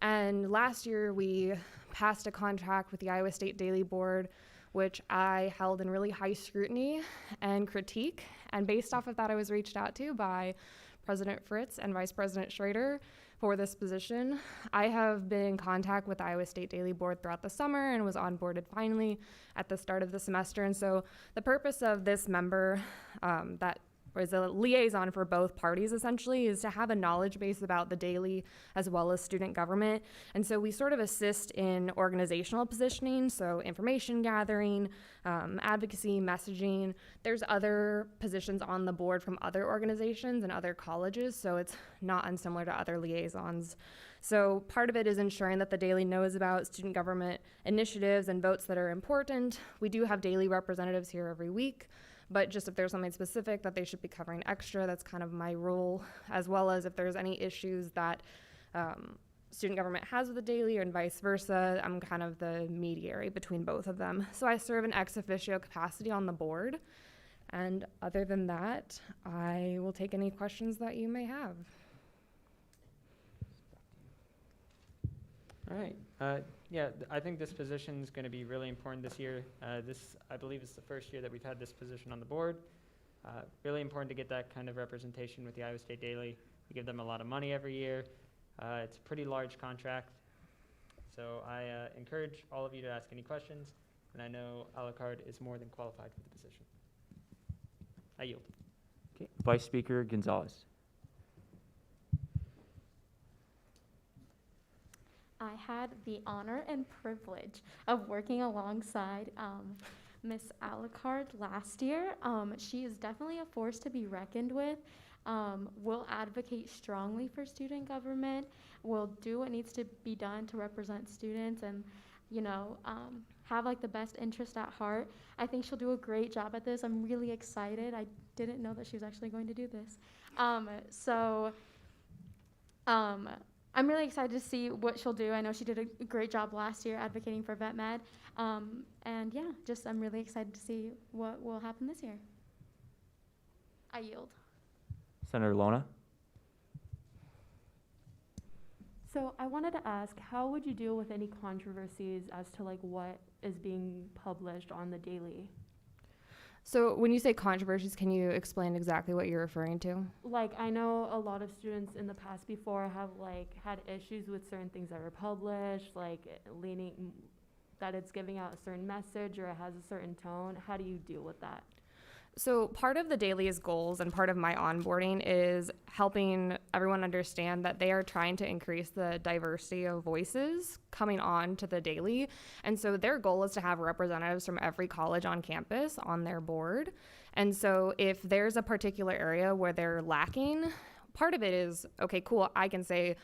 S12: And last year we passed a contract with the Iowa State Daily Board, which I held in really high scrutiny and critique. And based off of that, I was reached out to by President Fritz and Vice President Schrader for this position. I have been in contact with the Iowa State Daily Board throughout the summer and was onboarded finally at the start of the semester. And so the purpose of this member that is a liaison for both parties essentially is to have a knowledge base about the Daily as well as student government. And so we sort of assist in organizational positioning, so information gathering, advocacy, messaging. There's other positions on the board from other organizations and other colleges, so it's not unsimilar to other liaisons. So part of it is ensuring that the Daily knows about student government initiatives and votes that are important. We do have Daily representatives here every week, but just if there's something specific that they should be covering extra, that's kind of my role, as well as if there's any issues that student government has with the Daily and vice versa, I'm kind of the mediator between both of them. So I serve in ex officio capacity on the board. And other than that, I will take any questions that you may have.
S2: All right. I think this position is going to be really important this year. This, I believe, is the first year that we've had this position on the board. Really important to get that kind of representation with the Iowa State Daily. We give them a lot of money every year. It's a pretty large contract. So I encourage all of you to ask any questions, and I know Alucard is more than qualified for the position. I yield.
S1: Okay, Vice Speaker Gonzalez.
S23: I had the honor and privilege of working alongside Miss Alucard last year. She is definitely a force to be reckoned with. We'll advocate strongly for student government. We'll do what needs to be done to represent students and, have like the best interest at heart. I think she'll do a great job at this. I'm really excited. I didn't know that she was actually going to do this. I'm really excited to see what she'll do. I know she did a great job last year advocating for vet med. I'm really excited to see what will happen this year. I yield.
S1: Senator Lona.
S17: So I wanted to ask, how would you deal with any controversies as to like what is being published on the Daily?
S12: So when you say controversies, can you explain exactly what you're referring to?
S17: Like, I know a lot of students in the past before have like had issues with certain things that are published, like leaning that it's giving out a certain message or it has a certain tone. How do you deal with that?
S12: So part of the Daily's goals and part of my onboarding is helping everyone understand that they are trying to increase the diversity of voices coming on to the Daily. And so their goal is to have representatives from every college on campus on their board. And so if there's a particular area where they're lacking, part of it is, okay, cool, I can say,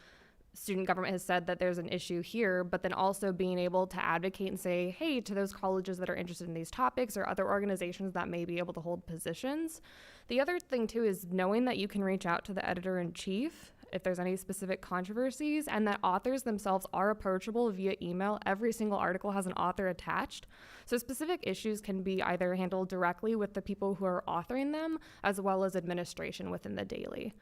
S12: student government has said that there's an issue here, but then also being able to advocate and say, hey, to those colleges that are interested in these topics or other organizations that may be able to hold positions. The other thing too is knowing that you can reach out to the editor-in-chief if there's any specific controversies, and that authors themselves are approachable via email. Every single article has an author attached. So specific issues can be either handled directly with the people who are authoring them, as well as administration within the Daily.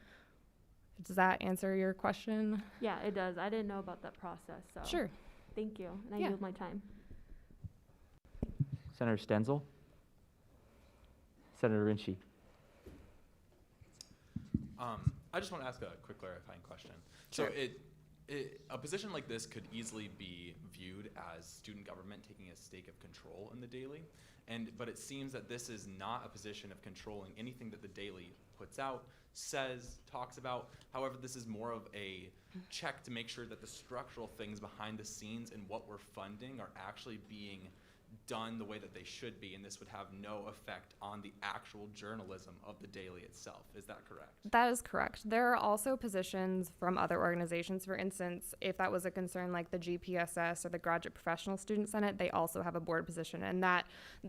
S12: Does that answer your question?
S17: Yeah, it does. I didn't know about that process, so.
S12: Sure.
S17: Thank you, and I
S12: Yeah.
S17: yield my time.
S1: Senator Stenzel? Senator Rinchi?
S9: I just want to ask a quick clarifying question. So
S12: Sure.
S9: a position like this could easily be viewed as student government taking a stake of control in the daily, but it seems that this is not a position of controlling anything that the daily puts out, says, talks about. However, this is more of a check to make sure that the structural things behind the scenes and what we're funding are actually being done the way that they should be, and this would have no effect on the actual journalism of the daily itself. Is that correct?
S12: That is correct. There are also positions from other organizations. For instance, if that was a concern like the GPSS or the Graduate Professional Student Senate, they also have a board position. And that,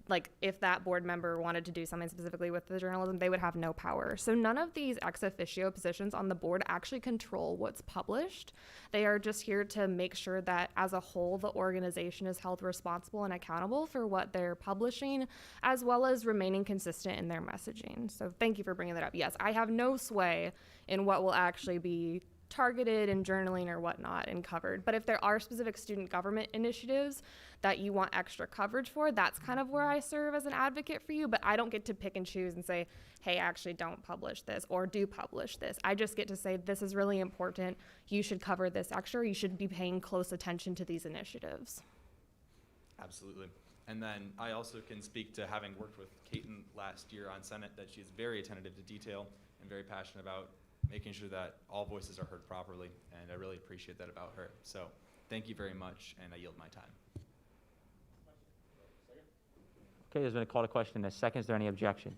S12: like, if that board member wanted to do something specifically with the journalism, they would have no power. So none of these ex officio positions on the board actually control what's published. They are just here to make sure that as a whole, the organization is held responsible and accountable for what they're publishing, as well as remaining consistent in their messaging. So thank you for bringing that up. Yes, I have no sway in what will actually be targeted in journaling or whatnot and covered. But if there are specific student government initiatives that you want extra coverage for, that's kind of where I serve as an advocate for you. But I don't get to pick and choose and say, hey, actually don't publish this or do publish this. I just get to say, this is really important. You should cover this extra. You should be paying close attention to these initiatives.
S9: Absolutely. And then I also can speak to having worked with Caton last year on Senate that she's very attentive to detail and very passionate about making sure that all voices are heard properly. And I really appreciate that about her. So thank you very much, and I yield my time.
S1: Okay, there's been a call to question and a second. Is there any objection?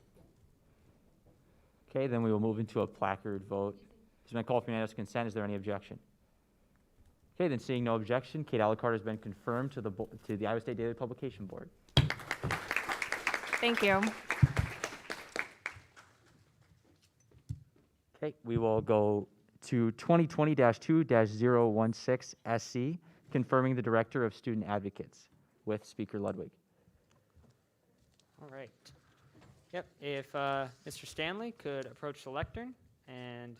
S1: Okay, then we will move into a placard vote. There's been a call for unanimous consent. Is there any objection? Okay, then seeing no objection, Kate Alucard has been confirmed to the Iowa State Daily Publication Board.
S12: Thank you.
S1: Okay, we will go to 2020-2-016 SC, confirming the Director of Student Advocates with Speaker Ludwig.
S2: All right. Yep, if Mr. Stanley could approach the lectern and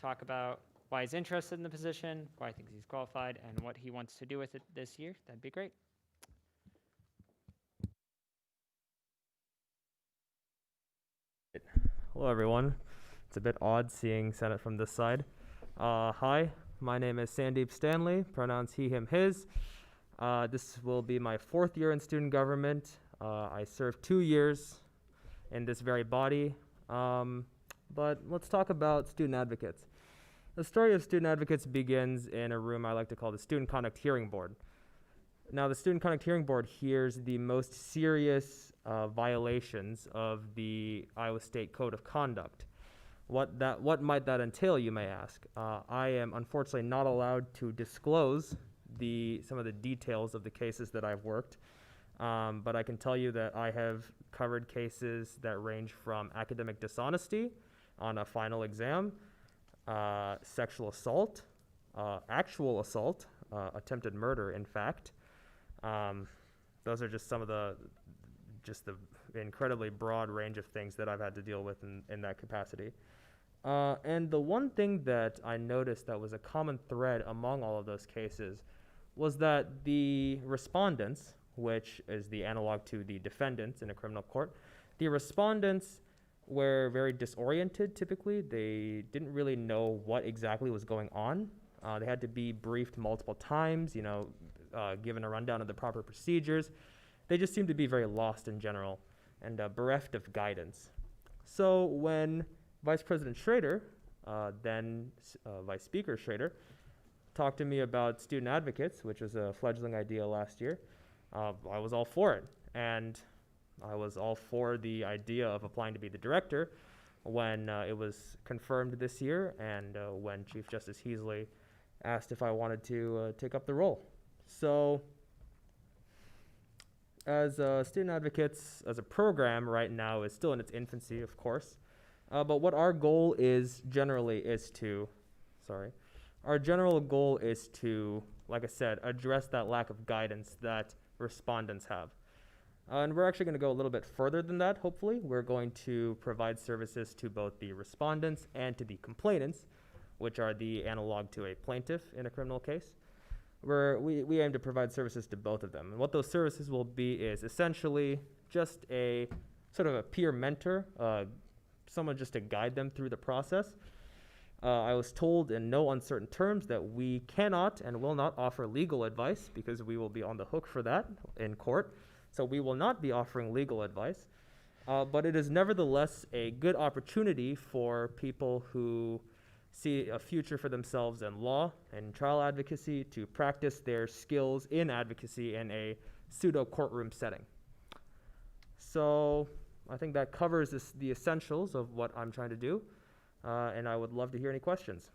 S2: talk about why he's interested in the position, why he thinks he's qualified, and what he wants to do with it this year, that'd be great.
S7: Hello, everyone. It's a bit odd seeing Senate from this side. Hi, my name is Sandeep Stanley, pronouns he, him, his. This will be my 4th year in student government. I served 2 years in this very body. But let's talk about student advocates. The story of student advocates begins in a room I like to call the Student Conduct Hearing Board. Now, the Student Conduct Hearing Board hears the most serious violations of the Iowa State Code of Conduct. What might that entail, you may ask? I am unfortunately not allowed to disclose some of the details of the cases that I've worked, but I can tell you that I have covered cases that range from academic dishonesty on a final exam, sexual assault, actual assault, attempted murder, in fact. Those are just some of the incredibly broad range of things that I've had to deal with in that capacity. And the one thing that I noticed that was a common thread among all of those cases was that the respondents, which is the analog to the defendants in a criminal court, the respondents were very disoriented typically. They didn't really know what exactly was going on. They had to be briefed multiple times, given a rundown of the proper procedures. They just seemed to be very lost in general and bereft of guidance. So when Vice President Schrader, then Vice Speaker Schrader, talked to me about student advocates, which was a fledgling idea last year, I was all for it. And I was all for the idea of applying to be the director when it was confirmed this year and when Chief Justice Heasley asked if I wanted to take up the role. So as student advocates, as a program right now is still in its infancy, of course, but what our goal is generally is to, our general goal is to, like I said, address that lack of guidance that respondents have. And we're actually going to go a little bit further than that, hopefully. We're going to provide services to both the respondents and to the complainants, which are the analog to a plaintiff in a criminal case. We aim to provide services to both of them. And what those services will be is essentially just a sort of a peer mentor, someone just to guide them through the process. I was told in no uncertain terms that we cannot and will not offer legal advice because we will be on the hook for that in court. So we will not be offering legal advice. But it is nevertheless a good opportunity for people who see a future for themselves in law and trial advocacy to practice their skills in advocacy in a pseudo courtroom setting. So I think that covers the essentials of what I'm trying to do, and I would love to hear any questions.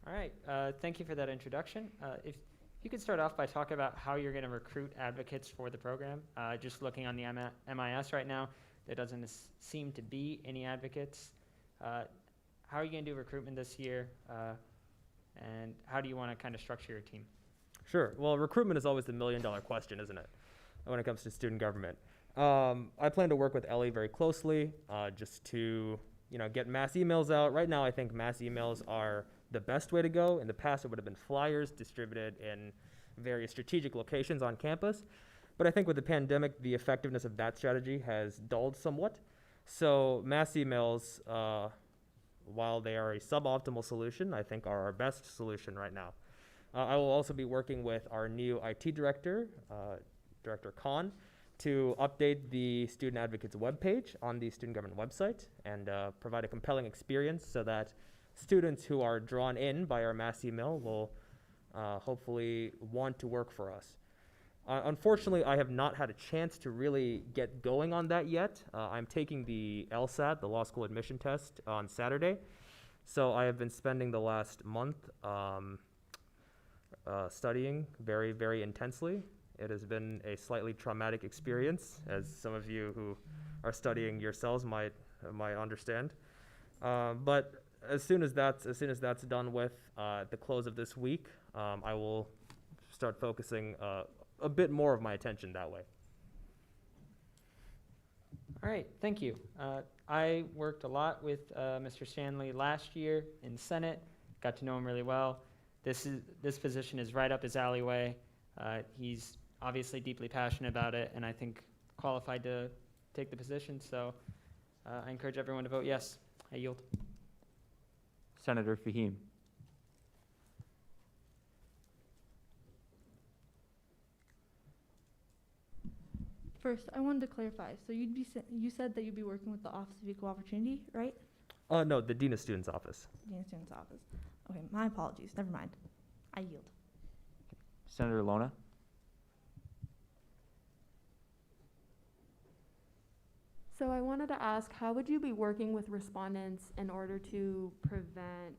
S2: All right, thank you for that introduction. If you could start off by talking about how you're going to recruit advocates for the program. Just looking on the MIS right now, there doesn't seem to be any advocates. How are you going to do recruitment this year, and how do you want to kind of structure your team?
S7: Sure. Well, recruitment is always the million-dollar question, isn't it, when it comes to student government? I plan to work with Ellie very closely, just to get mass emails out. Right now, I think mass emails are the best way to go. In the past, it would have been flyers distributed in various strategic locations on campus. But I think with the pandemic, the effectiveness of that strategy has dulled somewhat. So mass emails, while they are a suboptimal solution, I think are our best solution right now. I will also be working with our new IT director, Director Khan, to update the Student Advocates webpage on the student government website and provide a compelling experience so that students who are drawn in by our mass email will hopefully want to work for us. Unfortunately, I have not had a chance to really get going on that yet. I'm taking the LSAT, the law school admission test, on Saturday. So I have been spending the last month studying very, very intensely. It has been a slightly traumatic experience, as some of you who are studying yourselves might understand. But as soon as that's done with, at the close of this week, I will start focusing a bit more of my attention that way.
S2: All right, thank you. I worked a lot with Mr. Stanley last year in Senate, got to know him really well. This position is right up his alleyway. He's obviously deeply passionate about it, and I think qualified to take the position. So I encourage everyone to vote yes. I yield.
S1: Senator Fahim.
S18: First, I wanted to clarify. So you said that you'd be working with the Office of Equal Opportunity, right?
S7: No, the Dean of Students office.
S18: Dean of Students office. Okay, my apologies. Never mind. I yield.
S1: Senator Lona.
S17: So I wanted to ask, how would you be working with respondents in order to prevent,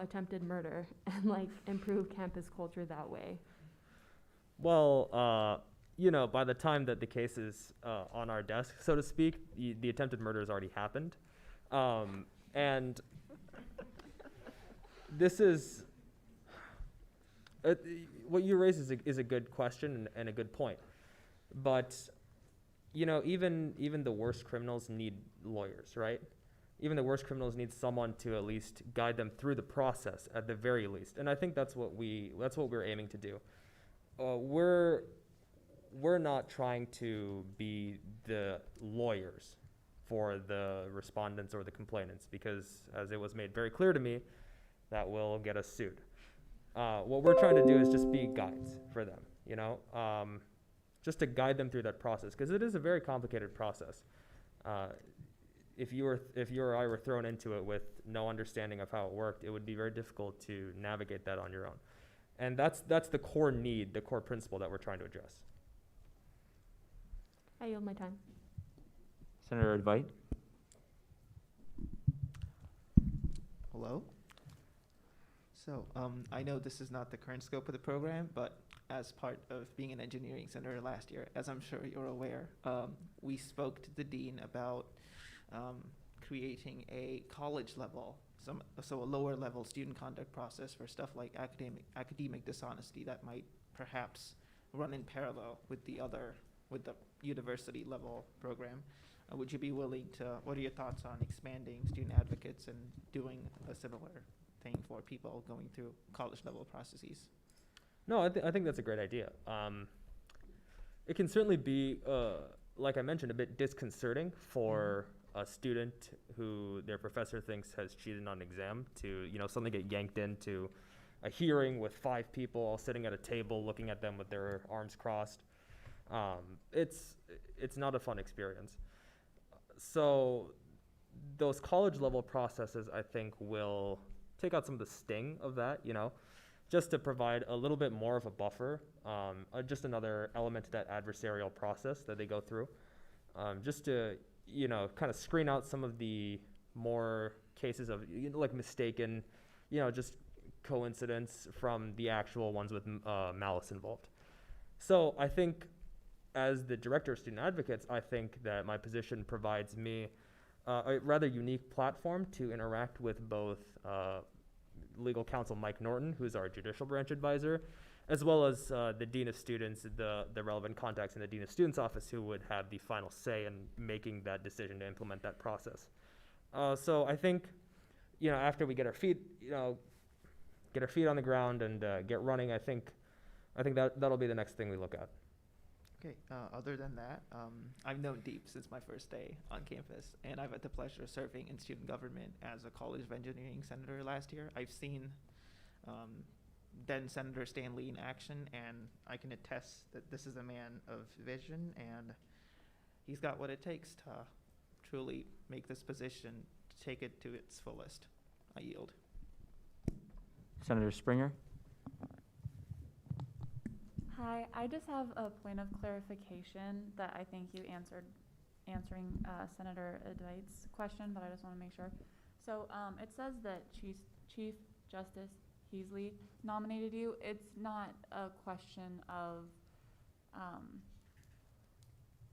S17: attempted murder and improve campus culture that way?
S7: Well, by the time that the case is on our desk, so to speak, the attempted murder has already happened. And this is, what you raise is a good question and a good point. But, even the worst criminals need lawyers, right? Even the worst criminals need someone to at least guide them through the process at the very least. And I think that's what we're aiming to do. We're not trying to be the lawyers for the respondents or the complainants, because as it was made very clear to me, that will get us sued. What we're trying to do is just be guides for them, just to guide them through that process, because it is a very complicated process. If you or I were thrown into it with no understanding of how it worked, it would be very difficult to navigate that on your own. And that's the core need, the core principle that we're trying to address.
S17: I yield my time.
S1: Senator Advite.
S8: Hello. So I know this is not the current scope of the program, but as part of being an engineering senator last year, as I'm sure you're aware, we spoke to the dean about creating a college level, so a lower level student conduct process for stuff like academic dishonesty that might perhaps run in parallel with the university level program. Would you be willing to, what are your thoughts on expanding student advocates and doing a similar thing for people going through college level processes?
S7: No, I think that's a great idea. It can certainly be, like I mentioned, a bit disconcerting for a student who their professor thinks has cheated on an exam to, suddenly get yanked into a hearing with 5 people all sitting at a table looking at them with their arms crossed. It's not a fun experience. So those college level processes, I think, will take out some of the sting of that, just to provide a little bit more of a buffer, just another element to that adversarial process that they go through, just to, kind of screen out some of the more cases of, like mistaken, just coincidence from the actual ones with malice involved. So I think as the director of student advocates, I think that my position provides me a rather unique platform to interact with both legal counsel Mike Norton, who's our judicial branch advisor, as well as the dean of students, the relevant contacts in the dean of students office who would have the final say in making that decision to implement that process. So I think, after we get our feet on the ground and get running, I think that'll be the next thing we look at.
S8: Okay, other than that, I've known Deep since my first day on campus, and I've had the pleasure of serving in student government as a College of Engineering senator last year. I've seen then Senator Stan Lee in action, and I can attest that this is a man of vision, and he's got what it takes to truly make this position, to take it to its fullest. I yield.
S1: Senator Springer?
S3: Hi, I just have a point of clarification that I think you answering Senator Dwight's question, but I just want to make sure. So it says that Chief Justice Heasley nominated you. It's not a question of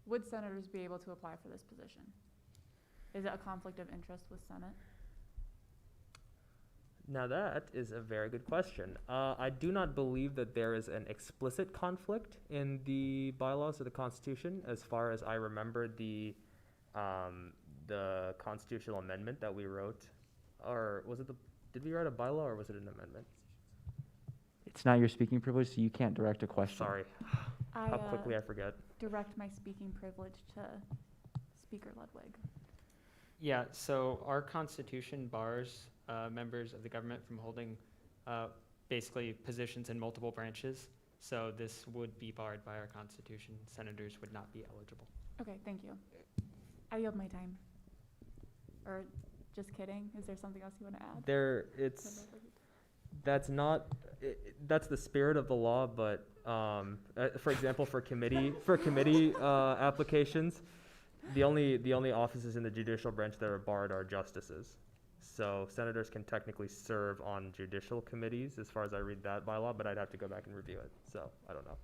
S3: would senators be able to apply for this position? Is it a conflict of interest with Senate?
S7: Now that is a very good question. I do not believe that there is an explicit conflict in the bylaws of the Constitution, as far as I remember the constitutional amendment that we wrote, or was it did we write a bylaw or was it an amendment?
S1: It's not your speaking privilege, so you can't direct a question.
S7: Sorry, how quickly I forget.
S3: Direct my speaking privilege to Speaker Ludwig.
S2: Yeah, so our Constitution bars members of the government from holding basically positions in multiple branches. So this would be barred by our Constitution. Senators would not be eligible.
S3: Okay, thank you. I yield my time. Or just kidding. Is there something else you want to add?
S7: That's the spirit of the law, but for example, for committee applications, the only offices in the judicial branch that are barred are justices. So senators can technically serve on judicial committees, as far as I read that bylaw, but I'd have to go back and review it. So I don't know.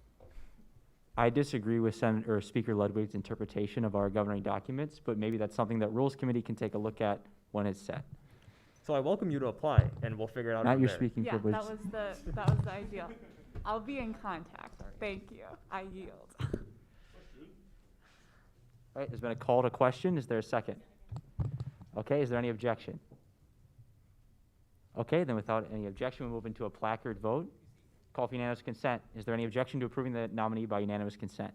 S1: I disagree with Speaker Ludwig's interpretation of our governing documents, but maybe that's something that Rules Committee can take a look at when it's set.
S7: So I welcome you to apply, and we'll figure it out.
S1: Not
S7: from
S1: your
S7: there.
S1: speaking
S3: Yeah,
S1: privilege.
S3: that was the ideal. I'll be in contact. Thank you. I yield.
S1: All right, there's been a call to question. Is there a second? Okay, is there any objection? Okay, then without any objection, we move into a placard vote. Call for unanimous consent. Is there any objection to approving the nominee by unanimous consent?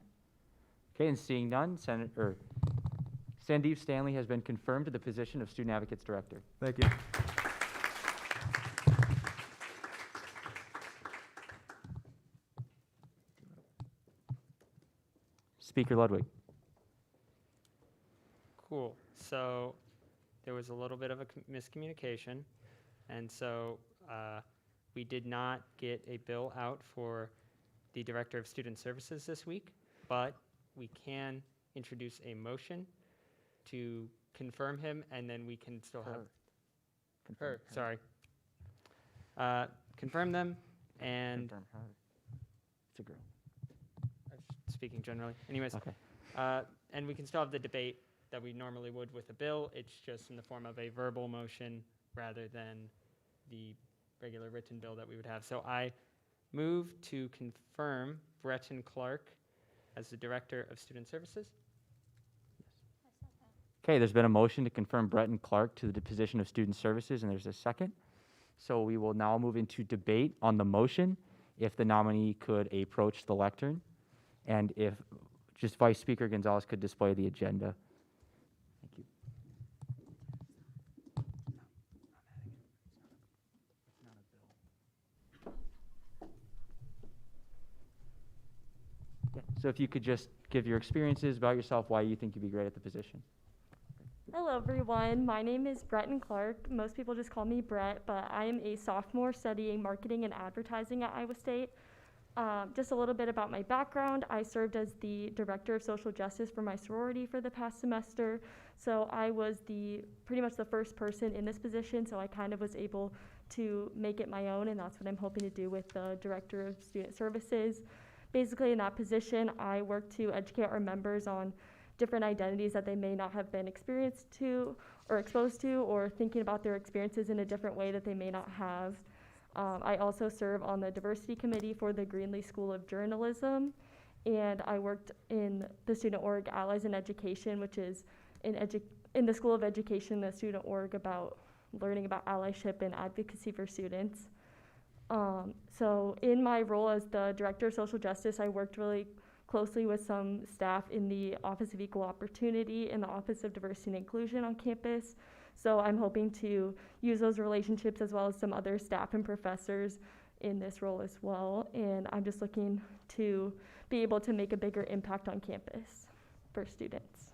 S1: Okay, and seeing none, Sandeep Stanley has been confirmed to the position of Student Advocates Director.
S7: Thank you.
S1: Speaker Ludwig.
S2: Cool. So there was a little bit of a miscommunication. And so we did not get a bill out for the Director of Student Services this week, but we can introduce a motion to confirm him, and then we can still have confirm them, and
S1: Confirm her. It's a girl.
S2: speaking generally. Anyways,
S1: Okay.
S2: and we can still have the debate that we normally would with a bill. It's just in the form of a verbal motion rather than the regular written bill that we would have. So I Move to confirm Breton Clark as the Director of Student Services.
S1: Okay, there's been a motion to confirm Breton Clark to the position of Student Services, and there's a second. So we will now move into debate on the motion, if the nominee could approach the lectern, and if just Vice Speaker Gonzalez could display the agenda. Thank you. Yeah, so if you could just give your experiences about yourself, why you think you'd be great at the position.
S13: Hello everyone, my name is Breton Clark. Most people just call me Brett, but I am a sophomore studying marketing and advertising at Iowa State. Just a little bit about my background. I served as the Director of Social Justice for my sorority for the past semester. So I was pretty much the first person in this position, so I kind of was able to make it my own, and that's what I'm hoping to do with the Director of Student Services. Basically in that position, I work to educate our members on different identities that they may not have been experienced to or exposed to, or thinking about their experiences in a different way that they may not have. I also serve on the diversity committee for the Greenlee School of Journalism, and I worked in the student org Allies in Education, which is in the School of Education, the student org about learning about allyship and advocacy for students. So in my role as the Director of Social Justice, I worked really closely with some staff in the Office of Equal Opportunity and the Office of Diversity and Inclusion on campus. So I'm hoping to use those relationships as well as some other staff and professors in this role as well. And I'm just looking to be able to make a bigger impact on campus for students.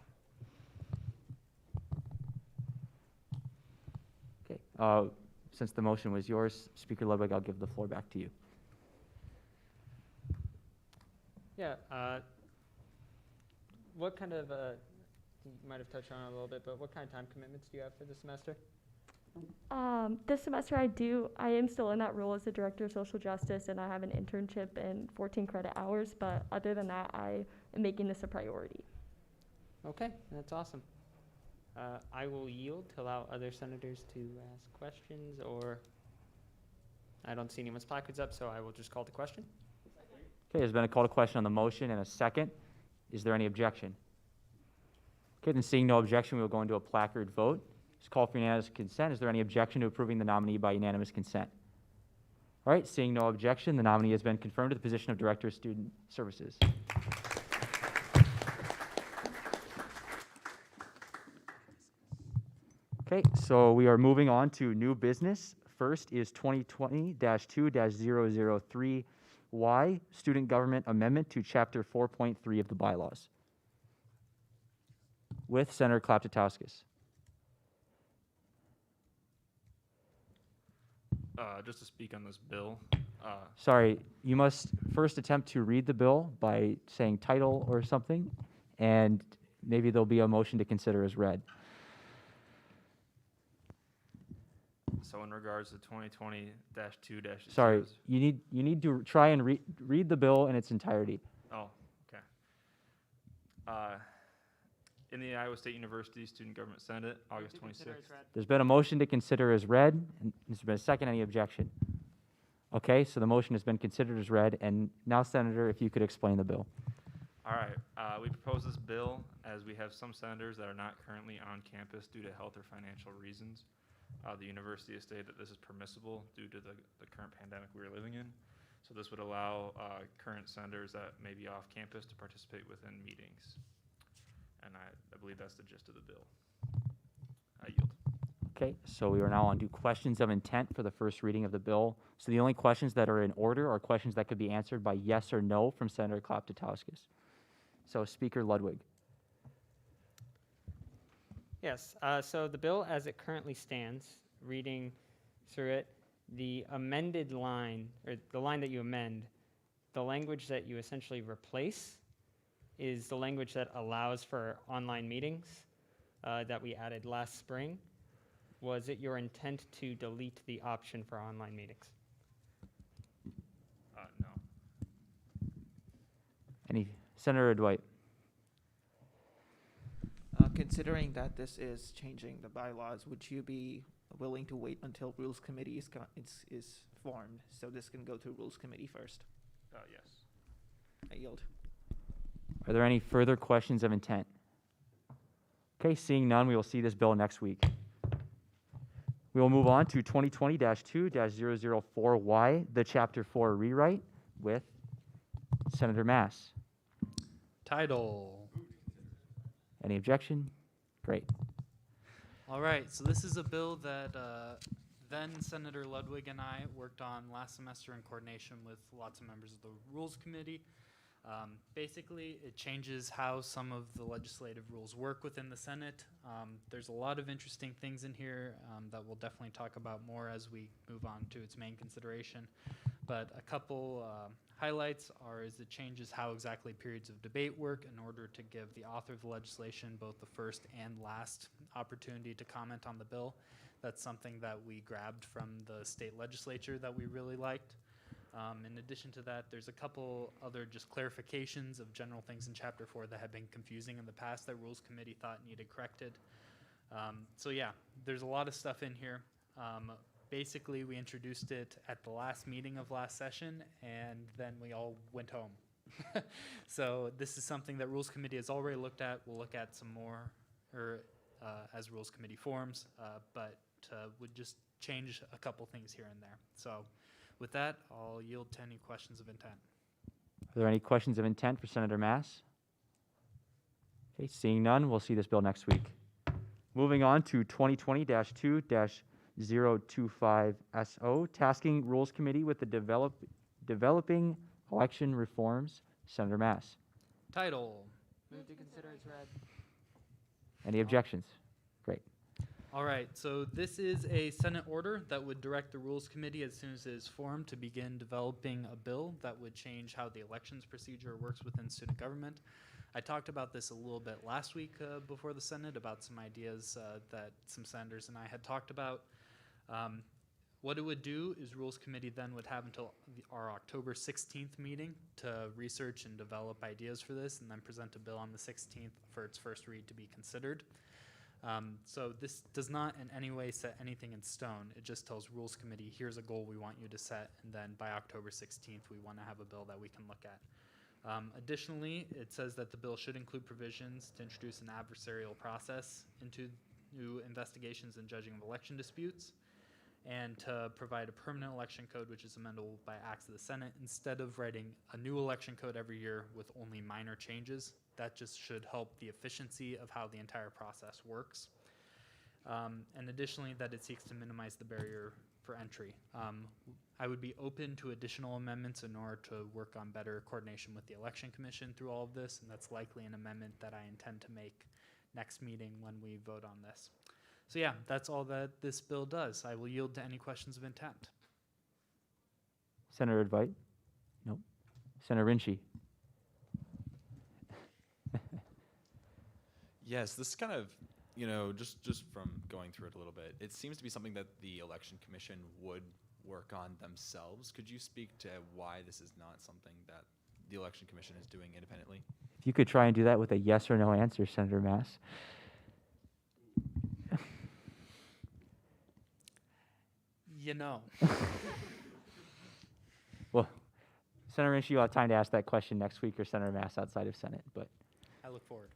S1: Okay, since the motion was yours, Speaker Ludwig, I'll give the floor back to you.
S2: Yeah, what kind of, you might have touched on it a little bit, but what kind of time commitments do you have for the semester?
S13: This semester I am still in that role as the Director of Social Justice, and I have an internship and 14 credit hours, but other than that, I am making this a priority.
S2: Okay, that's awesome. I will yield to allow other senators to ask questions, or I don't see anyone's placards up, so I will just call the question.
S1: Okay, there's been a call to question on the motion and a second. Is there any objection? Okay, then seeing no objection, we will go into a placard vote. Just call for unanimous consent. Is there any objection to approving the nominee by unanimous consent? All right, seeing no objection, the nominee has been confirmed to the position of Director of Student Services. Okay, so we are moving on to new business. First is 2020-2-003Y, Student Government Amendment to Chapter 4.3 of the bylaws, with Senator Klaptatauskas.
S19: Just to speak on this bill.
S1: Sorry, you must first attempt to read the bill by saying title or something, and maybe there'll be a motion to consider as read.
S19: So in regards to 2020-2-
S1: Sorry, you need to try and read the bill in its entirety.
S19: Oh, okay. In the Iowa State University Student Government Senate, August 26th.
S1: There's been a motion to consider as read, and there's been a second. Any objection? Okay, so the motion has been considered as read, and now, Senator, if you could explain the bill.
S19: All right, we propose this bill as we have some senators that are not currently on campus due to health or financial reasons. The university has stated that this is permissible due to the current pandemic we are living in. So this would allow current senators that may be off campus to participate within meetings. And I believe that's the gist of the bill. I yield.
S1: Okay, so we are now on to questions of intent for the first reading of the bill. So the only questions that are in order are questions that could be answered by yes or no from Senator Klaptatauskas. So Speaker Ludwig.
S2: Yes, so the bill as it currently stands, reading through it, the amended line, or the line that you amend, the language that you essentially replace is the language that allows for online meetings that we added last spring. Was it your intent to delete the option for online meetings?
S19: No.
S1: Senator Dwight.
S8: Considering that this is changing the bylaws, would you be willing to wait until Rules Committee is formed, so this can go to Rules Committee first.
S21: Yes.
S8: I yield.
S1: Are there any further questions of intent? Okay, seeing none, we will see this bill next week. We will move on to 2020-2-004Y, the Chapter 4 rewrite with Senator Mass.
S11: Title.
S1: Any objection? Great.
S11: All right, so this is a bill that then Senator Ludwig and I worked on last semester in coordination with lots of members of the Rules Committee. Basically, it changes how some of the legislative rules work within the Senate. There's a lot of interesting things in here that we'll definitely talk about more as we move on to its main consideration. But a couple highlights is it changes how exactly periods of debate work in order to give the author of the legislation both the first and last opportunity to comment on the bill. That's something that we grabbed from the state legislature that we really liked. In addition to that, there's a couple other just clarifications of general things in Chapter 4 that have been confusing in the past that Rules Committee thought needed corrected. So yeah, there's a lot of stuff in here. Basically, we introduced it at the last meeting of last session, and then we all went home. So this is something that Rules Committee has already looked at. We'll look at some more as Rules Committee forms, but would just change a couple things here and there. So with that, I'll yield to any questions of intent.
S1: Are there any questions of intent for Senator Mass? Okay, seeing none, we'll see this bill next week. Moving on to 2020-2-025SO, tasking Rules Committee with the developing election reforms. Senator Mass.
S11: Title.
S2: Move to consider as read.
S1: Any objections? Great.
S11: All right, so this is a Senate order that would direct the Rules Committee as soon as it is formed to begin developing a bill that would change how the elections procedure works within student government. I talked about this a little bit last week before the Senate about some ideas that some senators and I had talked about. What it would do is Rules Committee then would have until our October 16th meeting to research and develop ideas for this and then present a bill on the 16th for its first read to be considered. So this does not in any way set anything in stone. It just tells Rules Committee, here's a goal we want you to set, and then by October 16th, we want to have a bill that we can look at. Additionally, it says that the bill should include provisions to introduce an adversarial process into new investigations and judging of election disputes, and to provide a permanent election code which is amendable by acts of the Senate instead of writing a new election code every year with only minor changes. That just should help the efficiency of how the entire process works. And additionally, that it seeks to minimize the barrier for entry. I would be open to additional amendments in order to work on better coordination with the Election Commission through all of this, and that's likely an amendment that I intend to make next meeting when we vote on this. So yeah, that's all that this bill does. I will yield to any questions of intent.
S1: Senator Dwight? Nope. Senator Rinchi?
S9: Yes, this is kind of, just from going through it a little bit, it seems to be something that the Election Commission would work on themselves. Could you speak to why this is not something that the Election Commission is doing independently?
S1: If you could try and do that with a yes or no answer, Senator Mass. Well, Senator Rinchi, you'll have time to ask that question next week, or Senator Mass outside of Senate, but.
S11: I look forward.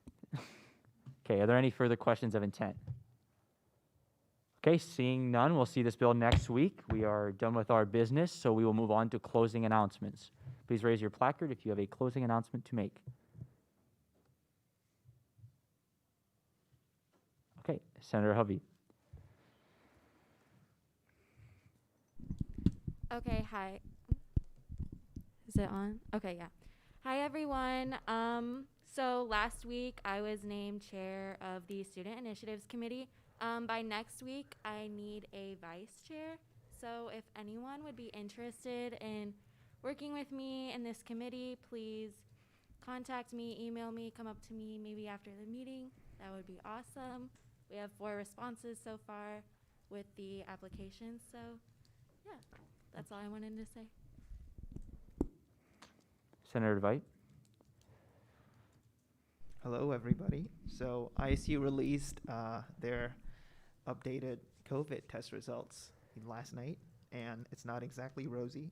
S1: Okay, are there any further questions of intent? Okay, seeing none, we'll see this bill next week. We are done with our business, so we will move on to closing announcements. Please raise your placard if you have a closing announcement to make. Okay, Senator Hovey.
S15: Okay, hi. Is it on? Okay, yeah. Hi, everyone. So last week, I was named chair of the Student Initiatives Committee. By next week, I need a vice chair. So if anyone would be interested in working with me in this committee, please contact me, email me, come up to me maybe after the meeting. That would be awesome. We have 4 responses so far with the application. So yeah, that's all I wanted to say.
S1: Senator Dwight.
S8: Hello, everybody. So ISU released their updated COVID test results last night, and it's not exactly rosy.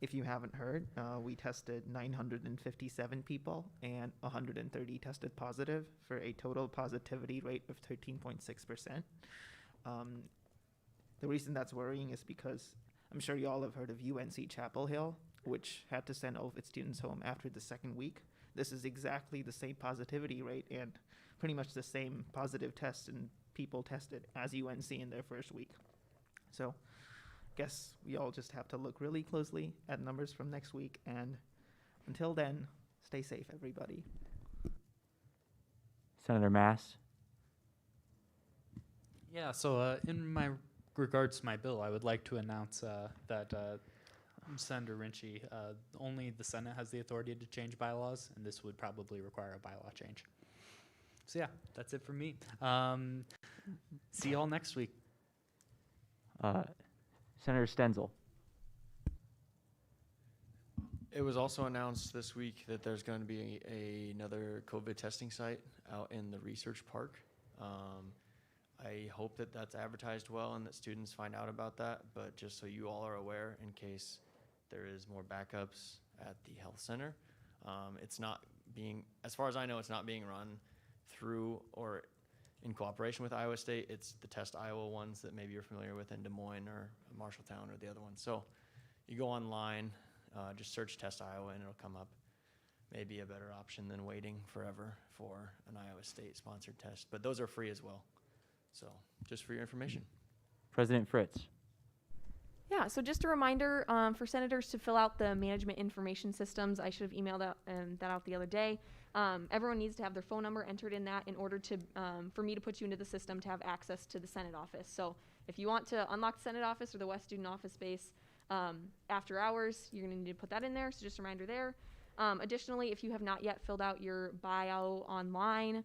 S8: If you haven't heard, we tested 957 people, and 130 tested positive for a total positivity rate of 13.6%. The reason that's worrying is because I'm sure you all have heard of UNC Chapel Hill, which had to send all of its students home after the second week. This is exactly the same positivity rate and pretty much the same positive tests and people tested as UNC in their first week. So guess we all just have to look really closely at numbers from next week, and until then, stay safe, everybody.
S1: Senator Mass.
S11: Yeah, so in my regards to my bill, I would like to announce that Senator Rinchie, only the Senate has the authority to change bylaws, and this would probably require a bylaw change. So yeah, that's it for me. See you all next week.
S1: Senator Stenzel.
S6: It was also announced this week that there's going to be another COVID testing site out in the research park. I hope that that's advertised well and that students find out about that, but just so you all are aware, in case there is more backups at the health center. It's not being, as far as I know, it's not being run through or in cooperation with Iowa State. It's the Test Iowa ones that maybe you're familiar with in Des Moines or Marshalltown or the other ones. So you go online, just search Test Iowa and it'll come up. Maybe a better option than waiting forever for an Iowa State sponsored test, but those are free as well. So just for your information.
S1: President Fritz.
S14: Yeah, so just a reminder for senators to fill out the management information systems. I should have emailed that out the other day. Everyone needs to have their phone number entered in that in order to for me to put you into the system to have access to the Senate office. So if you want to unlock the Senate office or the West Student Office space after hours, you're going to need to put that in there. So just a reminder there. Additionally, if you have not yet filled out your bio online,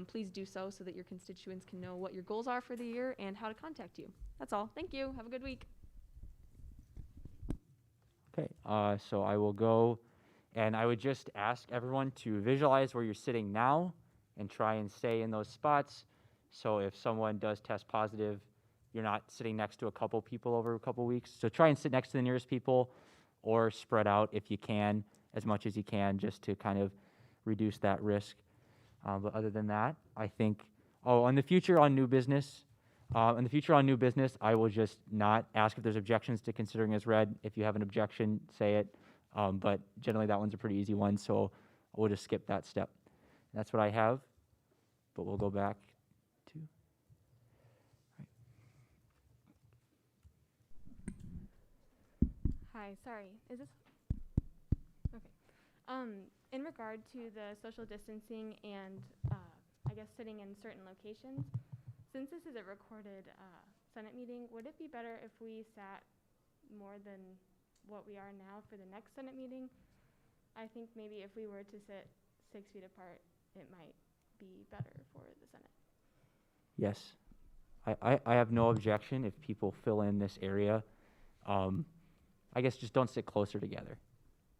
S14: please do so that your constituents can know what your goals are for the year and how to contact you. That's all. Thank you. Have a good week.
S1: Okay, so I will go, and I would just ask everyone to visualize where you're sitting now and try and stay in those spots. So if someone does test positive, you're not sitting next to a couple people over a couple weeks. So try and sit next to the nearest people or spread out if you can, as much as you can, just to kind of reduce that risk. But other than that, I think, in the future on new business, I will just not ask if there's objections to considering as read. If you have an objection, say it. But generally that one's a pretty easy one, so we'll just skip that step. That's what I have, but we'll go back to.
S4: Hi, sorry, is this? Okay. In regard to the social distancing and I guess sitting in certain locations, since this is a recorded Senate meeting, would it be better if we sat more than what we are now for the next Senate meeting? I think maybe if we were to sit 6 feet apart, it might be better for the Senate.
S1: Yes, I have no objection if people fill in this area. I guess just don't sit closer together,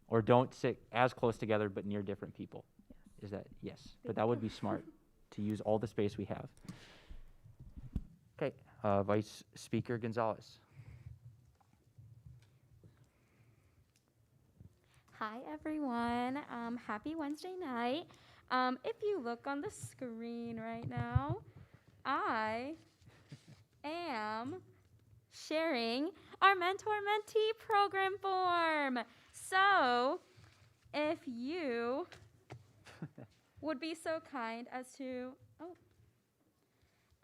S1: or don't sit as close together but near different people. Yes. Is that yes? But that would be smart to use all the space we have. Okay, Vice Speaker Gonzalez.
S23: Hi everyone, happy Wednesday night. If you look on the screen right now, I am sharing our mentor-mentee program form. So if you would be so kind as to,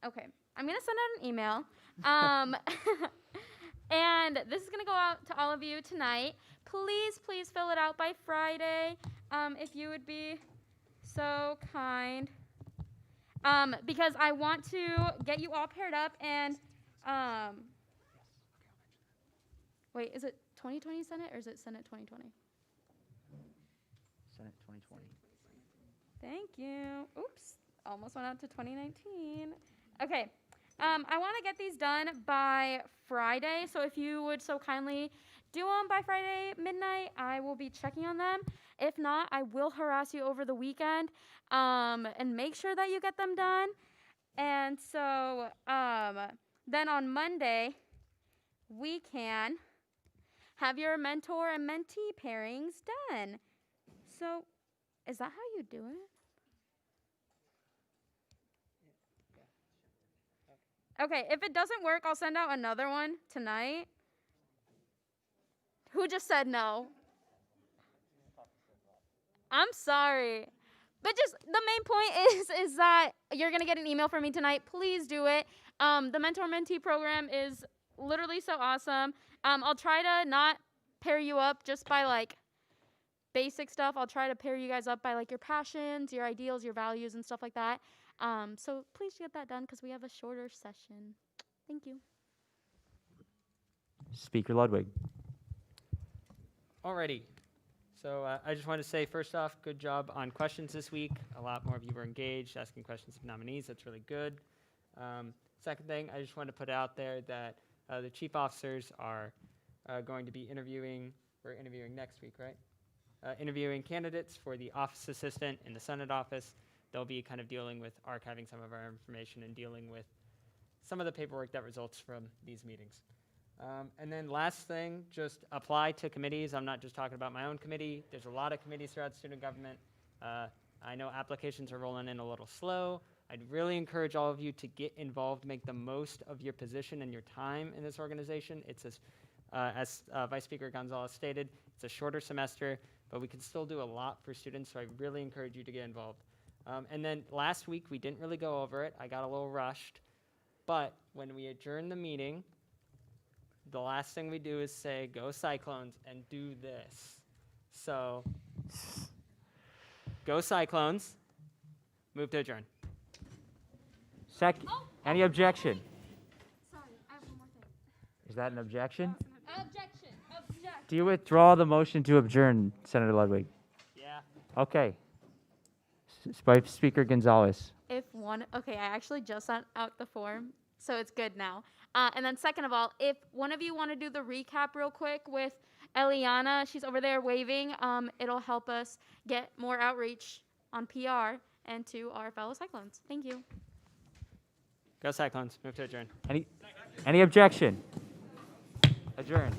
S23: okay, I'm gonna send out an email. And this is gonna go out to all of you tonight. Please fill it out by Friday, if you would be so kind. Because I want to get you all paired up and, wait, is it 2020 Senate or is it Senate 2020?
S1: Senate 2020.
S23: Thank you. Oops, almost went out to 2019. Okay, I want to get these done by Friday, so if you would so kindly do them by Friday midnight, I will be checking on them. If not, I will harass you over the weekend and make sure that you get them done. And so then on Monday,
S16: we can have your mentor and mentee pairings done. So, is that how you do it? Okay, if it doesn't work, I'll send out another one tonight. Who just said no? I'm sorry. But just the main point is that you're going to get an email from me tonight. Please do it. The mentor-mentee program is literally so awesome. I'll try to not pair you up just by like basic stuff. I'll try to pair you guys up by like your passions, your ideals, your values, and stuff like that. So please get that done because we have a shorter session. Thank you.
S1: Speaker Ludwig.
S2: Alrighty. So I just want to say, first off, good job on questions this week. A lot more of you were engaged, asking questions of nominees. That's really good. Second thing, I just want to put out there that the chief officers are going to be interviewing, we're interviewing next week, right? Interviewing candidates for the office assistant in the Senate office. They'll be kind of dealing with archiving some of our information and dealing with some of the paperwork that results from these meetings. And then last thing, just apply to committees. I'm not just talking about my own committee. There's a lot of committees throughout student government. I know applications are rolling in a little slow. I'd really encourage all of you to get involved, make the most of your position and your time in this organization. It's as Vice Speaker Gonzalez stated, it's a shorter semester, but we can still do a lot for students, so I really encourage you to get involved. And then last week, we didn't really go over it. I got a little rushed. But when we adjourn the meeting, the last thing we do is say, go Cyclones, and do this. So, go Cyclones. Move to adjourn.
S1: Second. Any objection?
S16: Sorry, I have one more thing.
S1: Is that an objection?
S16: Objection. Objection.
S1: Do you withdraw the motion to adjourn, Senator Ludwig?
S2: Yeah.
S1: Okay. Vice Speaker Gonzalez.
S16: Okay, I actually just sent out the form, so it's good now. And then second of all, if one of you want to do the recap real quick with Eliana, she's over there waving, it'll help us get more outreach on PR and to our fellow Cyclones. Thank you.
S2: Go Cyclones. Move to adjourn.
S1: Any objection? Adjourn.